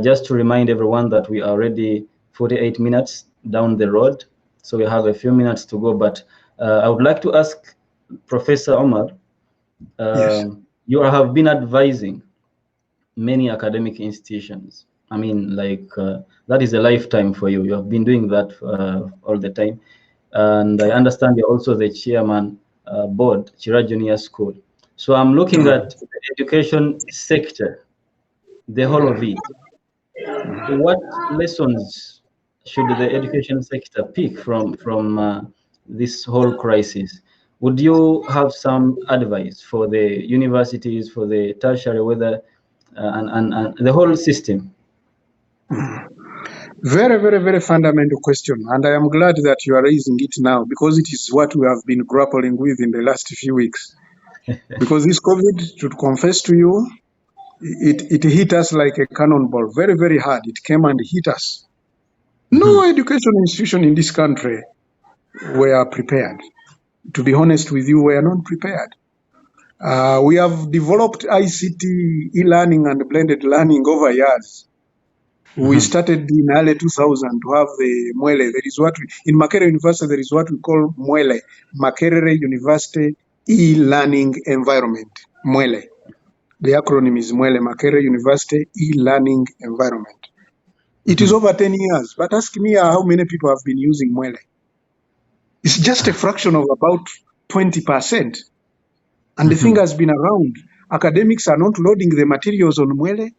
Just to remind everyone that we are already 48 minutes down the road, so we have a few minutes to go. But I would like to ask Professor Omar, Yes. you have been advising many academic institutions. I mean, that is a lifetime for you. You have been doing that all the time. And I understand you're also the chairman board, Chira Junior School. So I'm looking at the education sector, the whole of it. What lessons should the education sector pick from this whole crisis? Would you have some advice for the universities, for the tertiary, whether and the whole system? Very, very, very fundamental question. And I am glad that you are raising it now, because it is what we have been grappling with in the last few weeks. Because this COVID, to confess to you, it hit us like a cannonball, very, very hard. It came and hit us. No education institution in this country were prepared. To be honest with you, we are not prepared. We have developed ICT, e-learning and blended learning over years. We started in early 2000 to have the Mwele. There is in Makerere University, there is what we call Mwele, Makerere University E-Learning Environment, Mwele. The acronym is Mwele, Makerere University E-Learning Environment. It is over 10 years. But ask me how many people have been using Mwele. It's just a fraction of about 20%. And the thing has been around. Academics are not loading the materials on Mwele,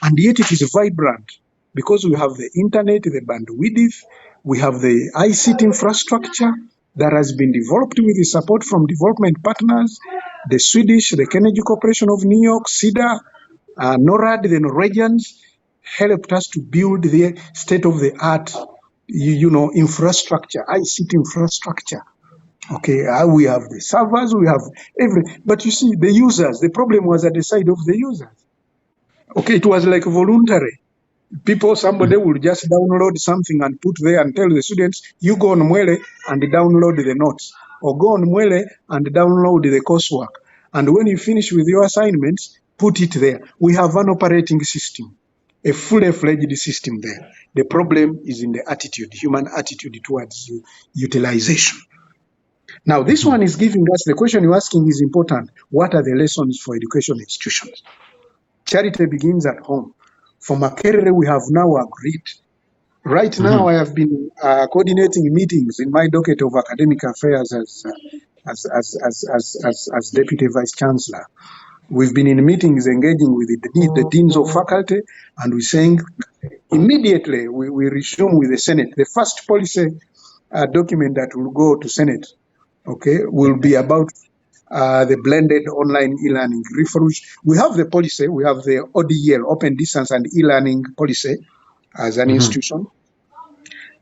and yet it is vibrant because we have the internet, the bandwidth, we have the ICT infrastructure that has been developed with the support from development partners, the Swedish, the Kennedy Corporation of New York, CEDA, NORAD, the Norwegians, helped us to build the state-of-the-art, infrastructure, ICT infrastructure. Okay, we have the servers, we have everything. But you see, the users, the problem was at the side of the users. Okay, it was like voluntary. Somebody will just download something and put there and tell the students, you go on Mwele and download the notes, or go on Mwele and download the coursework. And when you finish with your assignments, put it there. We have an operating system, a fully fledged system there. The problem is in the attitude, human attitude towards utilization. Now, this one is giving us, the question you're asking is important. What are the lessons for education institutions? Charity begins at home. For Makerere, we have now agreed. Right now, I have been coordinating meetings in my docket of academic affairs as Deputy Vice Chancellor. We've been in meetings engaging with the deans of faculty, and we're saying immediately we resume with the Senate. The first policy document that will go to Senate, okay, will be about the blended online e-learning refuge. We have the policy, we have the ODEL, Open Distance and E-Learning Policy as an institution,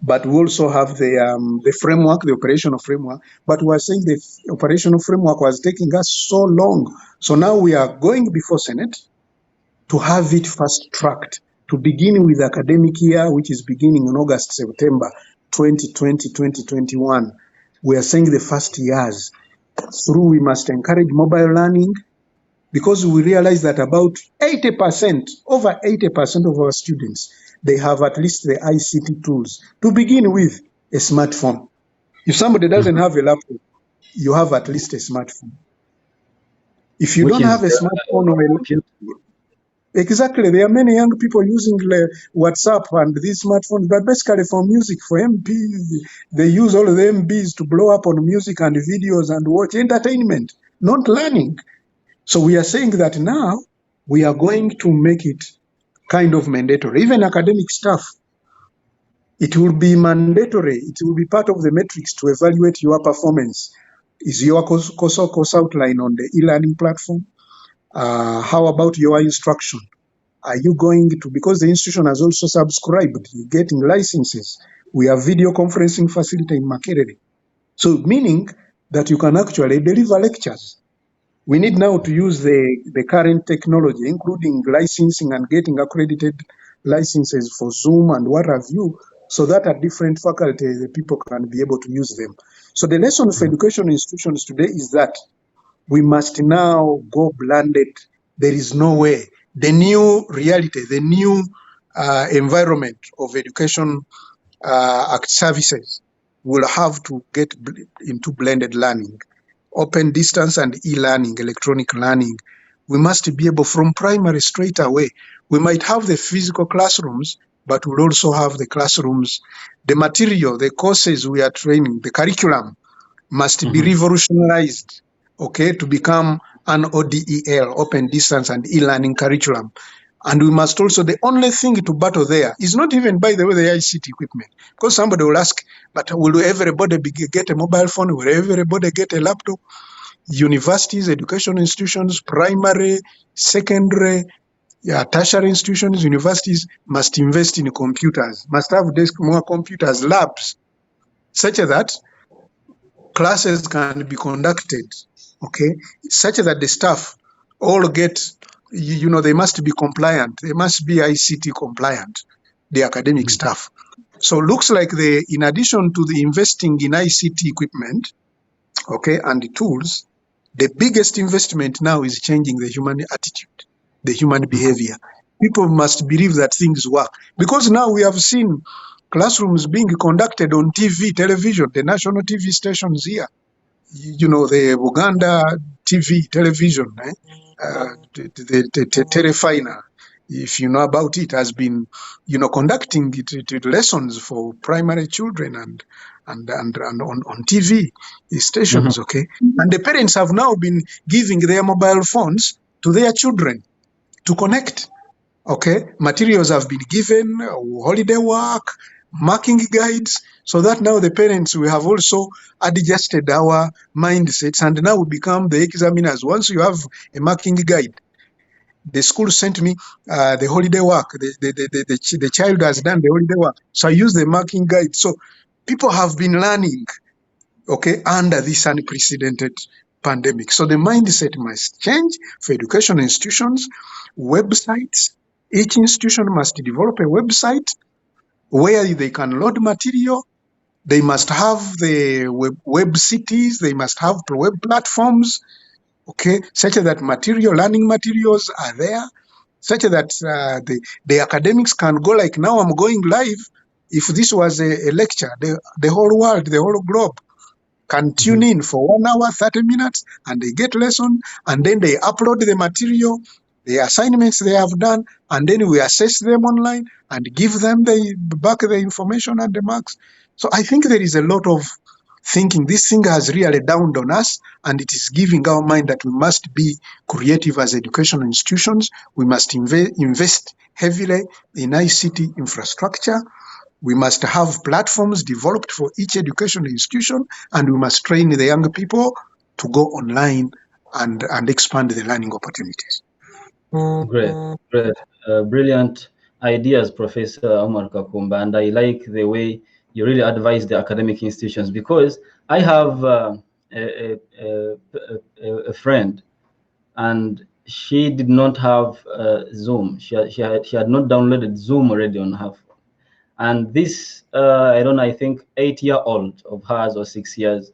but we also have the framework, the operational framework, but we are saying the operational framework was taking us so long. So now we are going before Senate to have it fast-tracked, to begin with the academic year, which is beginning in August, September 2020, 2021. We are saying the first years. Through, we must encourage mobile learning, because we realize that about 80%, over 80% of our students, they have at least the ICT tools. To begin with, a smartphone. If somebody doesn't have a laptop, you have at least a smartphone. If you don't have a smartphone or a laptop, exactly, there are many young people using WhatsApp and these smartphones, but basically for music, for MPs, they use all of the MBs to blow up on music and videos and watch entertainment, not learning. So we are saying that now we are going to make it kind of mandatory. Even academic staff, it will be mandatory. It will be part of the metrics to evaluate your performance. Is your course outline on the e-learning platform? How about your instruction? Are you going to, because the institution has also subscribed, you're getting licenses. We have video conferencing facility in Makerere. So meaning that you can actually deliver lectures. We need now to use the current technology, including licensing and getting accredited licenses for Zoom and what have you, so that at different faculty, the people can be able to use them. So the lesson for education institutions today is that we must now go blended. There is no way. The new reality, the new environment of education services will have to get into blended learning, open distance and e-learning, electronic learning. We must be able from primary straight away. We might have the physical classrooms, but we'll also have the classrooms, the material, the courses we are training, the curriculum must be revolutionized, okay, to become an ODEL, open distance and e-learning curriculum. And we must also, the only thing to battle there is not even, by the way, the ICT equipment. Because somebody will ask, but will everybody get a mobile phone? Will everybody get a laptop? Universities, education institutions, primary, secondary, tertiary institutions, universities must invest in computers, must have more computers, labs, such that classes can be conducted, okay, such that the staff all get, they must be compliant. They must be ICT compliant, the academic staff. So looks like in addition to the investing in ICT equipment, okay, and the tools, the biggest investment now is changing the human attitude, the human behavior. People must believe that things work. Because now we have seen classrooms being conducted on TV, television, the national TV stations here, the Uganda TV, television, the Terefina, if you know about it, has been, conducting lessons for primary children and on TV stations, okay? And the parents have now been giving their mobile phones to their children to connect, okay? Materials have been given, holiday work, marking guides, so that now the parents, we have also adjusted our mindsets, and now we become the examiners. Once you have a marking guide, the school sent me the holiday work. The child has done the holiday work. So I use the marking guide. So people have been learning, okay, under this unprecedented pandemic. So the mindset must change for education institutions, websites. Each institution must develop a website where they can load material. They must have the web cities. They must have web platforms, okay, such that learning materials are there, such that the academics can go, like now I'm going live. If this was a lecture, the whole world, the whole globe can tune in for 1 hour, 30 minutes, and they get lesson, and then they upload the material, the assignments they have done, and then we assess them online and give them back the information and the marks. So I think there is a lot of thinking. This thing has really dawned on us, and it is giving our mind that we must be creative as educational institutions. We must invest heavily in ICT infrastructure. We must have platforms developed for each educational institution, and we must train the young people to go online and expand the learning opportunities. Great. Brilliant ideas, Professor Umar Kakumba, and I like the way you really advise the academic institutions, because I have a friend, and she did not have Zoom. She had not downloaded Zoom already on her phone. And this, I don't know, I think 8-year-old of hers or 6 years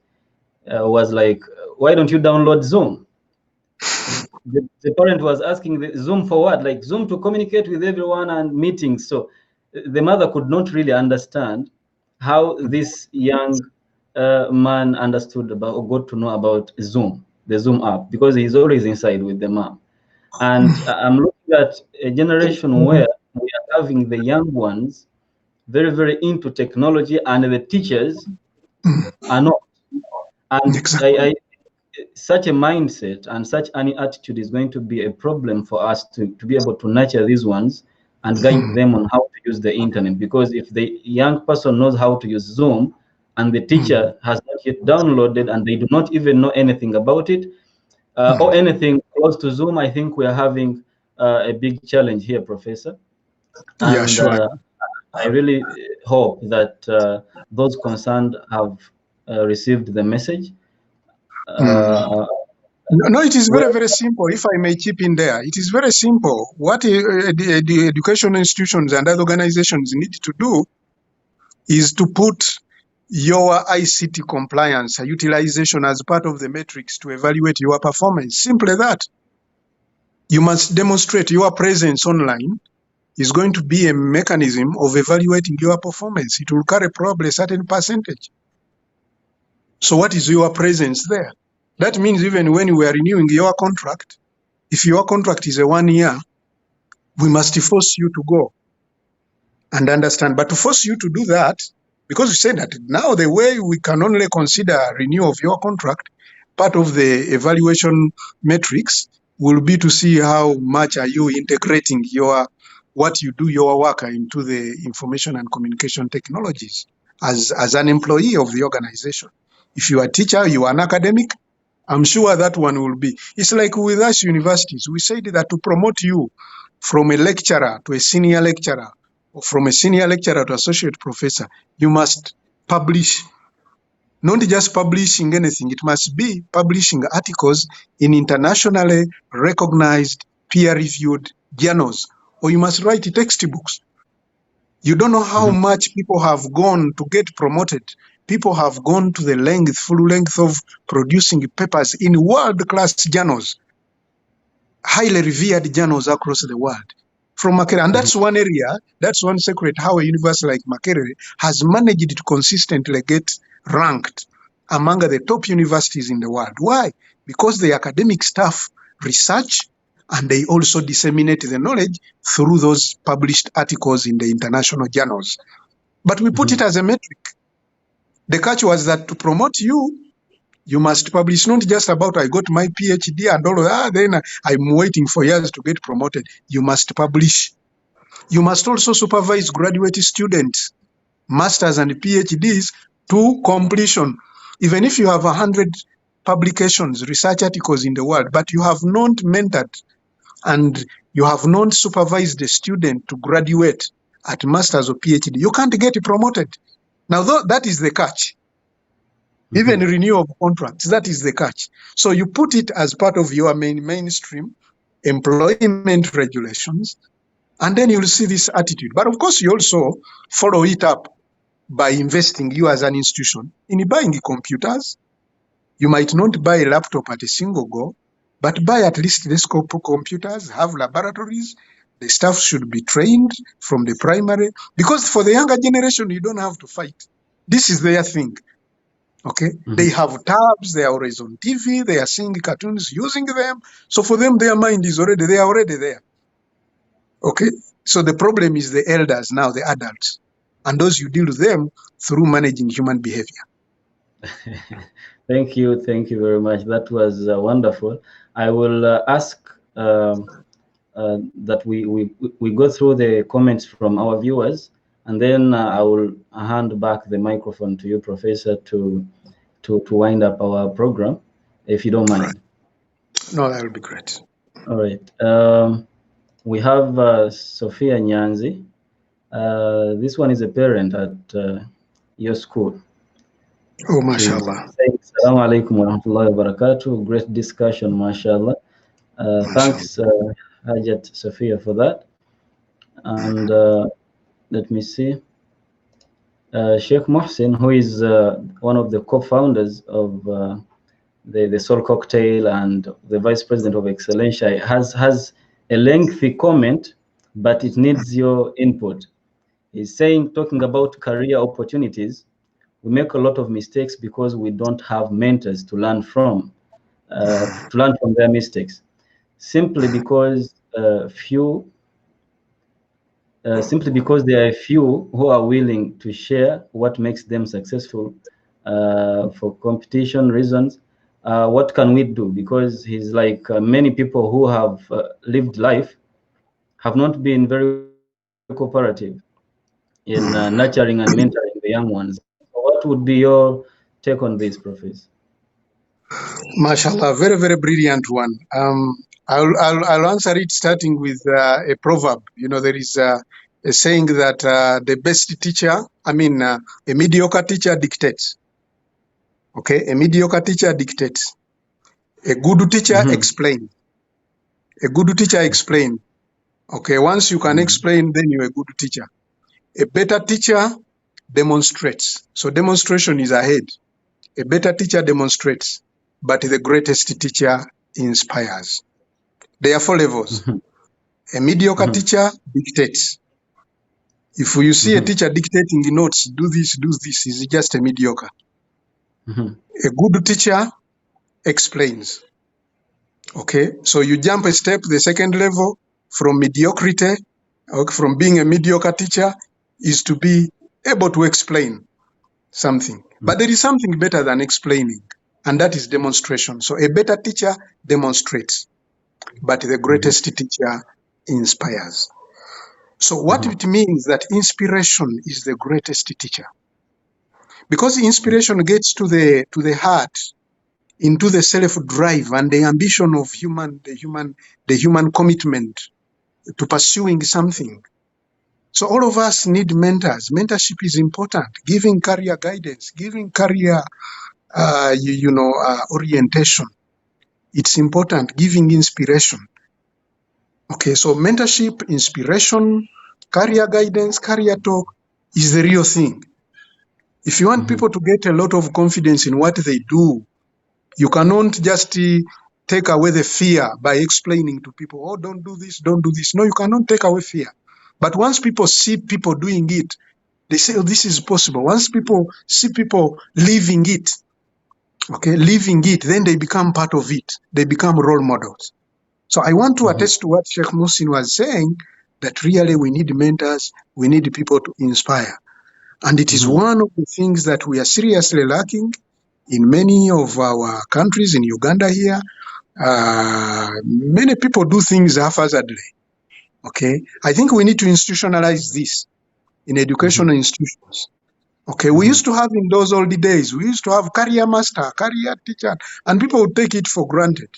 was like, why don't you download Zoom? The parent was asking the Zoom for what? Like Zoom to communicate with everyone and meetings. So the mother could not really understand how this young man understood about or got to know about Zoom, the Zoom app, because he's always inside with the mom. And I'm looking at a generation where we are having the young ones very, very into technology, and the teachers are not. And Exactly. such a mindset and such an attitude is going to be a problem for us to be able to nurture these ones and guide them on how to use the internet. Because if the young person knows how to use Zoom and the teacher has not yet downloaded and they do not even know anything about it or anything close to Zoom, I think we are having a big challenge here, Professor. Yeah, And sure. I really hope that those concerned have received the message. No, it is very, Well, very simple. If I may chip in there, it is very simple. What the educational institutions and other organizations need to do is to put your ICT compliance utilization as part of the metrics to evaluate your performance. Simply that. You must demonstrate your presence online is going to be a mechanism of evaluating your performance. It will carry probably a certain percentage. So what is your presence there? That means even when we are renewing your contract, if your contract is a 1 year, we must force you to go and understand. But to force you to do that, because we said that now the way we can only consider renewal of your contract, part of the evaluation metrics will be to see how much are you integrating what you do, your work into the information and communication technologies as an employee of the organization. If you are a teacher, you are an academic, I'm sure that one will be. It's like with us universities. We said that to promote you from a lecturer to a senior lecturer, or from a senior lecturer to associate professor, you must publish. Not just publishing anything, it must be publishing articles in internationally recognized peer-reviewed journals, or you must write textbooks. You don't know how much people have gone to get promoted. People have gone to the full length of producing papers in world-class journals, highly revered journals across the world. From Makerere, and that's one area, that's one secret how a university like Makerere has managed to consistently get ranked among the top universities in the world. Why? Because the academic staff research, and they also disseminate the knowledge through those published articles in the international journals. But we put it as a metric. The catch was that to promote you, you must publish not just about I got my PhD and all of that, then I'm waiting for years to get promoted. You must publish. You must also supervise graduate students, masters and PhDs to completion. Even if you have 100 publications, research articles in the world, but you have not mentored and you have not supervised a student to graduate at master's or PhD, you can't get promoted. Now, that is the catch. Even renewal of contracts, that is the catch. So you put it as part of your mainstream employment regulations, and then you'll see this attitude. But of course, you also follow it up by investing, you as an institution, in buying computers. You might not buy a laptop at a single go, but buy at least desktop computers, have laboratories. The staff should be trained from the primary, because for the younger generation, you don't have to fight. This is their thing. Okay, they have tabs, they are always on TV, they are seeing cartoons, using them. So for them, their mind is already, they are already there. Okay, so the problem is the elders now, the adults, and those you deal with them through managing human behavior. Thank you very much. That was wonderful. I will ask that we go through the comments from our viewers, and then I will hand back the microphone to you, Professor, to wind up our program, if you don't mind. Right. No, that will be great. All right. We have Sophia Nyanzi. This one is a parent at your school. Oh, mashallah. Assalamu alaikum wa rahmatullahi wa barakatuh. Great discussion, mashallah. Thanks, Hajat Sophia, for that. And let me see. Sheikh Mohsin, who is one of the co-founders of the Soul Cocktail and the Vice President of Excellencia, has a lengthy comment, but it needs your input. He's saying, talking about career opportunities, we make a lot of mistakes because we don't have mentors to learn from their mistakes, simply because simply because there are few who are willing to share what makes them successful for competition reasons. What can we do? Because he's like many people who have lived life have not been very cooperative in nurturing and mentoring the young ones. What would be your take on this, Professor? Mashallah, very, very brilliant one. I'll answer it starting with a proverb. You know, there is a saying that the best teacher, a mediocre teacher dictates. Okay, a mediocre teacher dictates. A good teacher explains. A good teacher explains. Okay, once you can explain, then you're a good teacher. A better teacher demonstrates. So demonstration is ahead. A better teacher demonstrates, but the greatest teacher inspires. There are 4 levels. A mediocre teacher dictates. If you see a teacher dictating the notes, do this, is just a mediocre. A good teacher explains. Okay, so you jump a step, the second level from mediocrity, from being a mediocre teacher, is to be able to explain something. But there is something better than explaining, and that is demonstration. So a better teacher demonstrates, but the greatest teacher inspires. So what it means that inspiration is the greatest teacher, because inspiration gets to the heart, into the self-drive and the ambition of the human commitment to pursuing something. So all of us need mentors. Mentorship is important. Giving career guidance, giving career orientation. It's important. Giving inspiration. Okay, so mentorship, inspiration, career guidance, career talk is the real thing. If you want people to get a lot of confidence in what they do, you cannot just take away the fear by explaining to people, oh, don't do this, don't do this. No, you cannot take away fear. But once people see people doing it, they say, oh, this is possible. Once people see people living it, then they become part of it. They become role models. So I want to attest to what Sheikh Muhsin was saying, that really we need mentors, we need people to inspire. And it is one of the things that we are seriously lacking in many of our countries, in Uganda here. Many people do things haphazardly. Okay, I think we need to institutionalize this in educational institutions. Okay, we used to have in those old days, we used to have career master, career teacher, and people would take it for granted.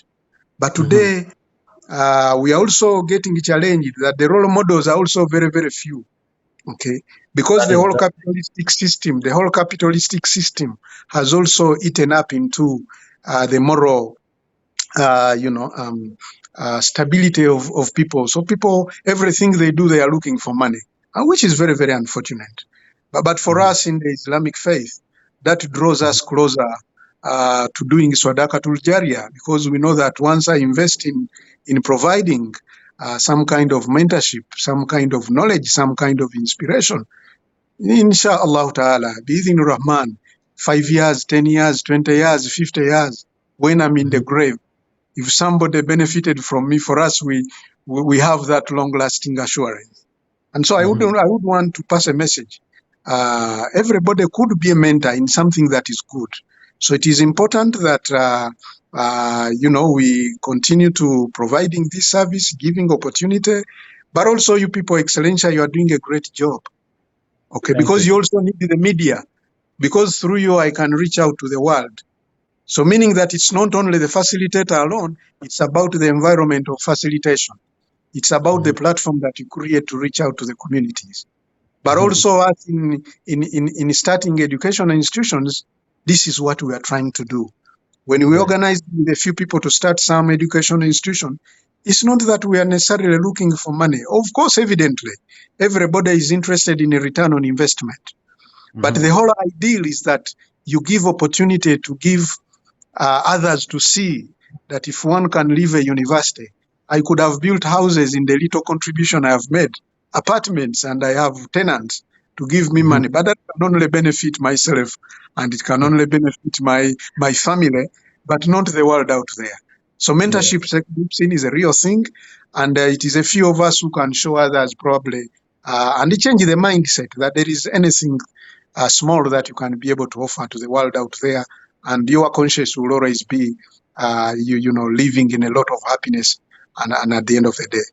But today, we are also getting challenged that the role models are also very, very few. Okay, because That the is whole that. capitalistic system has also eaten up into the moral stability of people. So people, everything they do, they are looking for money, which is very, very unfortunate. But for us in the Islamic faith, that draws us closer to doing Sadaqatul Jariyah, because we know that once I invest in providing some kind of mentorship, some kind of knowledge, some kind of inspiration, Insha'Allah ta'ala, Bi'idhin Rahman, 5 years, 10 years, 20 years, 50 years, when I'm in the grave, if somebody benefited from me, for us, we have that long-lasting assurance. And so I would want to pass a message. Everybody could be a mentor in something that is good. So it is important that we continue to providing this service, giving opportunity, but also you people, Excellentia, you are doing a great job. Okay, Thank because you. you also need the media, because through you I can reach out to the world. So meaning that it's not only the facilitator alone, it's about the environment of facilitation. It's about the platform that you create to reach out to the communities. But also us in starting educational institutions, this is what we are trying to do. When we organize with a few people to start some educational institution, it's not that we are necessarily looking for money. Of course, evidently, everybody is interested in a return on investment. But the whole ideal is that you give opportunity to give others to see that if one can leave a university, I could have built houses in the little contribution I have made, apartments, and I have tenants to give me money. But that can only benefit myself, and it can only benefit my family, but not the world out there. So mentorship is a real thing, and it is a few of us who can show others probably, and change the mindset that there is anything small that you can be able to offer to the world out there, and your conscience will always be, living in a lot of happiness, and at the end of the day.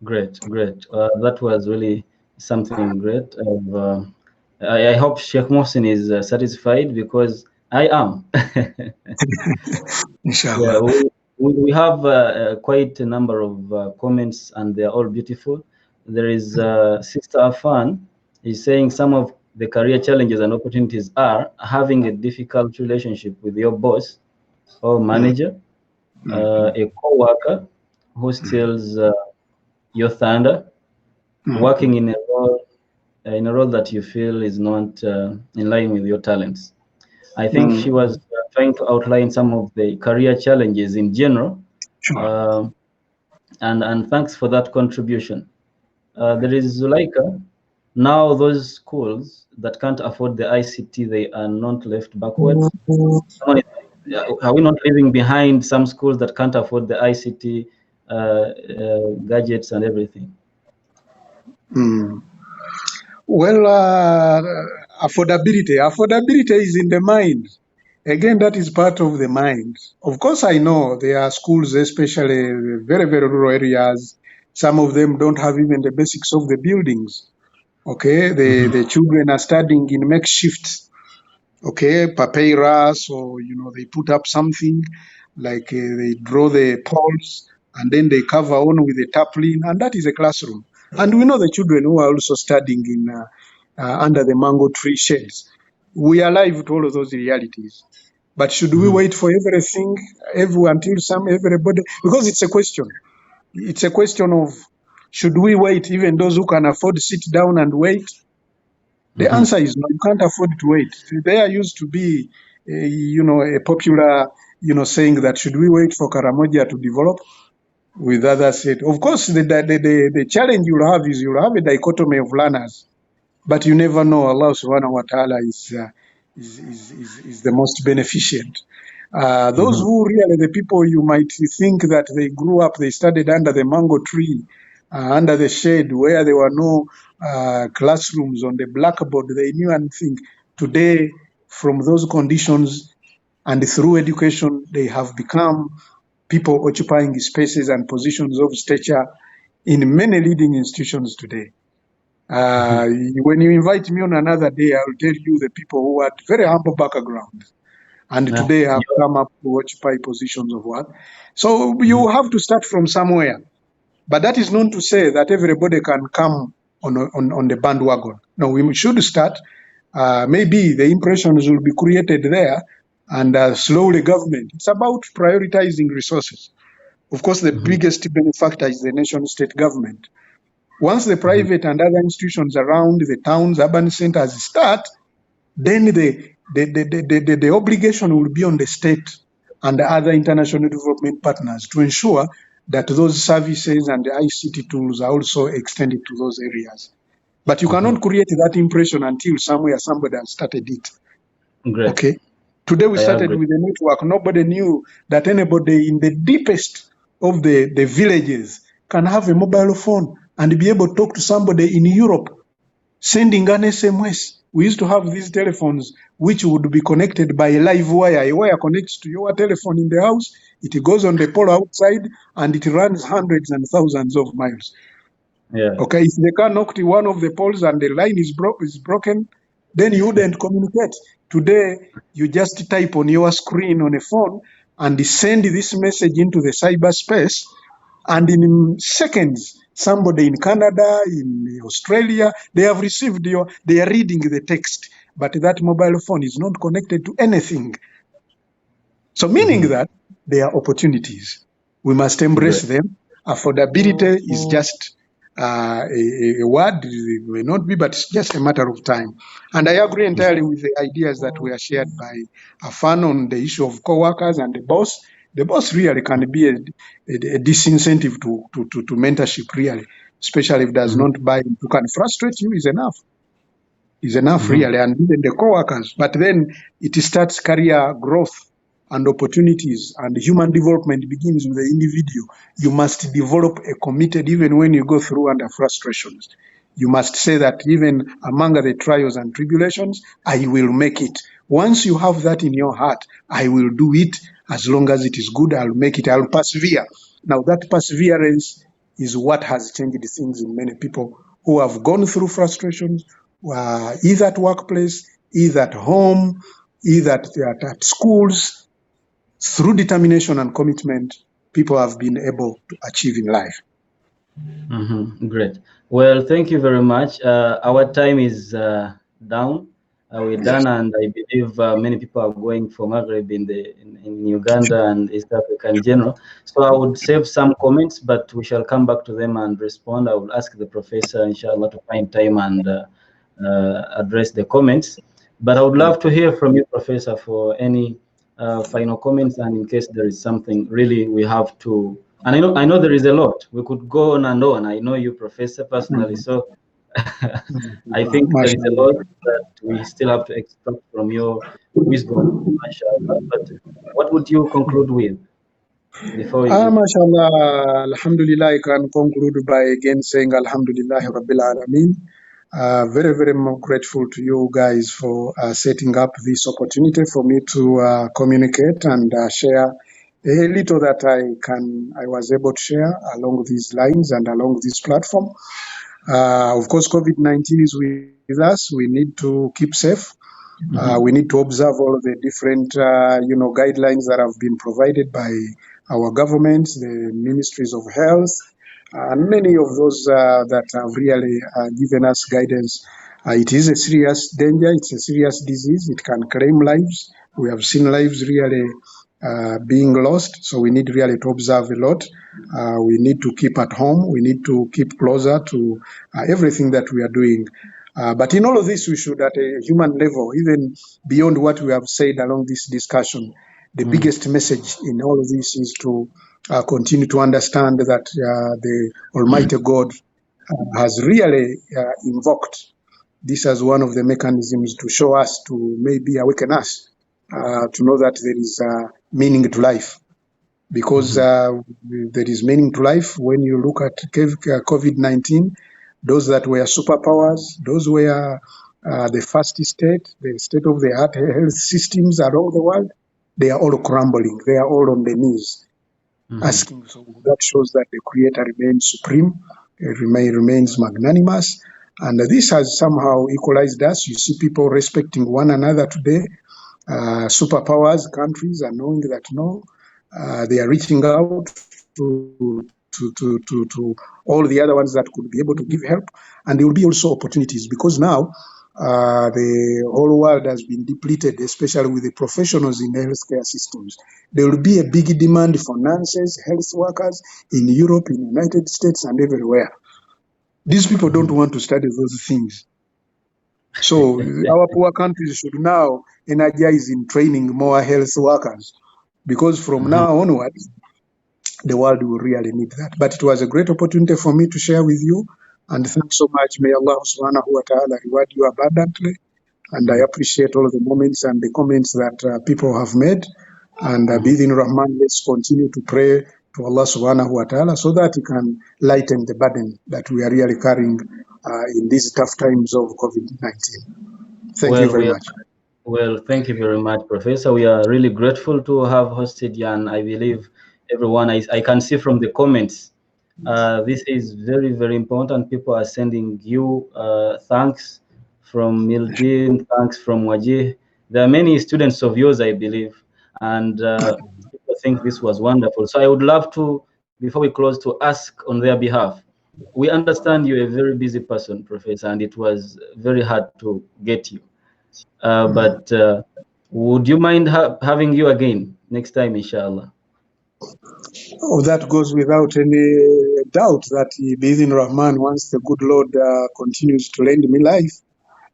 Great. That was really something great. I hope Sheikh Mohsin is satisfied, because I am. Yeah, Inshallah. we have quite a number of comments, and they're all beautiful. There is Sister Afan is saying some of the career challenges and opportunities are having a difficult relationship with your boss or manager, a co-worker who steals your thunder, working in a role that you feel is not in line with your talents. I think she was trying to outline some of the career challenges in general, Sure. and thanks for that contribution. There is Zuleika. Now those schools that can't afford the ICT, they are not left backwards. Are we not leaving behind some schools that can't afford the ICT gadgets and everything? Well, affordability is in the mind. Again, that is part of the mind. Of course, I know there are schools, especially very, very rural areas. Some of them don't have even the basics of the buildings. Okay, the children are studying in makeshift, okay, papyrus, or they put up something like they draw the poles, and then they cover on with a tarpaulin, and that is a classroom. And we know the children who are also studying in under the mango tree shades. We are alive to all of those realities. But should we wait for everything, everybody? Because it's a question. It's a question of, should we wait, even those who can afford to sit down and wait? The answer is no, you can't afford to wait. There used to be, a popular, saying that, should we wait for Karamoja to develop? With others said, of course, the challenge you'll have is you'll have a dichotomy of learners, but you never know. Allah subhanahu wa ta'ala is the most beneficent. Those who really, the people you might think that they grew up, they studied under the mango tree, under the shade where there were no classrooms on the blackboard, they knew and think. Today, from those conditions and through education, they have become people occupying spaces and positions of stature in many leading institutions today. When you invite me on another day, I'll tell you the people who had very humble backgrounds and today have come up to occupy positions of work. So you have to start from somewhere. But that is not to say that everybody can come on the bandwagon. No, we should start. Maybe the impressions will be created there, and slowly government. It's about prioritizing resources. Of course, the biggest benefactor is the nation-state government. Once the private and other institutions around the towns, urban centers start, then the obligation will be on the state and the other international development partners to ensure that those services and the ICT tools are also extended to those areas. But you cannot create that impression until somewhere somebody has started it. Great. Okay. Today we started with a network. Nobody knew that anybody in the deepest of the villages can have a mobile phone and be able to talk to somebody in Europe, sending an SMS. We used to have these telephones which would be connected by a live wire. A wire connects to your telephone in the house, it goes on the pole outside, and it runs hundreds and thousands of miles. Yeah. Okay, if they can knock to one of the poles and the line is broken, then you wouldn't communicate. Today, you just type on your screen on a phone and send this message into the cyberspace, and in seconds, somebody in Canada, in Australia, they have received they are reading the text, but that mobile phone is not connected to anything. So meaning that there are opportunities. We must embrace them. Affordability is just a word, it may not be, but it's just a matter of time. And I agree entirely with the ideas that were shared by Afan on the issue of co-workers and the boss. The boss really can be a disincentive to mentorship, really, especially if it does not buy. You can frustrate you is enough. Is enough, really, and even the co-workers. But then it starts career growth and opportunities, and human development begins with the individual. You must develop a committed, even when you go through under frustrations. You must say that even among the trials and tribulations, I will make it. Once you have that in your heart, I will do it. As long as it is good, I'll make it. I'll persevere. Now, that perseverance is what has changed things in many people who have gone through frustrations, either at workplace, either at home, either at schools. Through determination and commitment, people have been able to achieve in life. Great. Well, thank you very much. Our time is down. We're done, and I believe many people are going for Maghreb in Uganda and East Africa in general. So I would save some comments, but we shall come back to them and respond. I will ask the professor, inshallah, to find time and address the comments. But I would love to hear from you, Professor, for any final comments, and in case there is something really we have to. And I know there is a lot. We could go on and on. I know you, Professor, personally, so I think there is a lot that we still have to extract from your wisdom, mashallah. But what would you conclude with before you? Mashallah, alhamdulillah, I can conclude by again saying alhamdulillah rabbil alameen. Very, very grateful to you guys for setting up this opportunity for me to communicate and share a little that I was able to share along these lines and along this platform. Of course, COVID-19 is with us. We need to keep safe. We need to observe all the different, guidelines that have been provided by our governments, the ministries of health, and many of those that have really given us guidance. It is a serious danger. It's a serious disease. It can claim lives. We have seen lives really being lost. So we need really to observe a lot. We need to keep at home. We need to keep closer to everything that we are doing. But in all of this, we should, at a human level, even beyond what we have said along this discussion, the biggest message in all of this is to continue to understand that the Almighty God has really invoked this as one of the mechanisms to show us, to maybe awaken us, to know that there is meaning to life, because there is meaning to life when you look at COVID-19. Those that were superpowers, those were the first state, the state-of-the-art health systems around the world, they are all crumbling. They are all on the knees, asking. So that shows that the Creator remains supreme, remains magnanimous, and this has somehow equalized us. You see people respecting one another today. Superpowers, countries are knowing that no, they are reaching out to all the other ones that could be able to give help, and there will be also opportunities, because now the whole world has been depleted, especially with the professionals in healthcare systems. There will be a big demand for nurses, health workers in Europe, in the United States, and everywhere. These people don't want to study those things. So our poor countries should now energize in training more health workers, because from now onwards, the world will really need that. But it was a great opportunity for me to share with you. And thanks so much. May Allah subhanahu wa ta'ala reward you abundantly. And I appreciate all the moments and the comments that people have made. And Bidin Rahman, let's continue to pray to Allah subhanahu wa ta'ala so that He can lighten the burden that we are really carrying in these tough times of COVID-19. Thank you very much. Well, thank you very much, Professor. We are really grateful to have hosted you, and I believe everyone, I can see from the comments, this is very, very important. People are sending you thanks from Mildin, thanks from Wajih. There are many students of yours, I believe, and people think this was wonderful. So I would love to, before we close, to ask on their behalf. We understand you're a very busy person, Professor, and it was very hard to get you. But would you mind having you again next time, inshallah? Oh, that goes without any doubt that Bidin Rahman, once the good Lord continues to lend me life,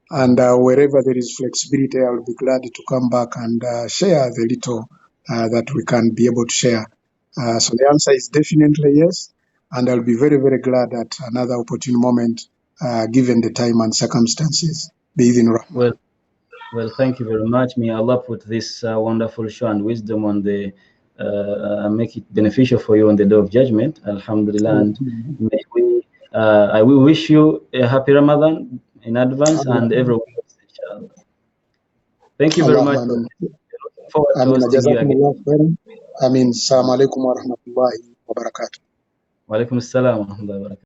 and wherever there is flexibility, I will be glad to come back and share the little that we can be able to share. So the answer is definitely yes, and I'll be very, very glad at another opportune moment, given the time and circumstances. Bidin Rahman. Well, thank you very much. May Allah put this wonderful show and wisdom on the make it beneficial for you on the day of judgment. Alhamdulillah. And may we, I will wish you a happy Ramadan in advance, and everyone else, inshallah. Thank you very much. Looking forward to hosting you again. Assalamu alaikum wa rahmatullahi wa barakatuh. Wa alaikum assalam wa rahmatullahi wa barakatuh.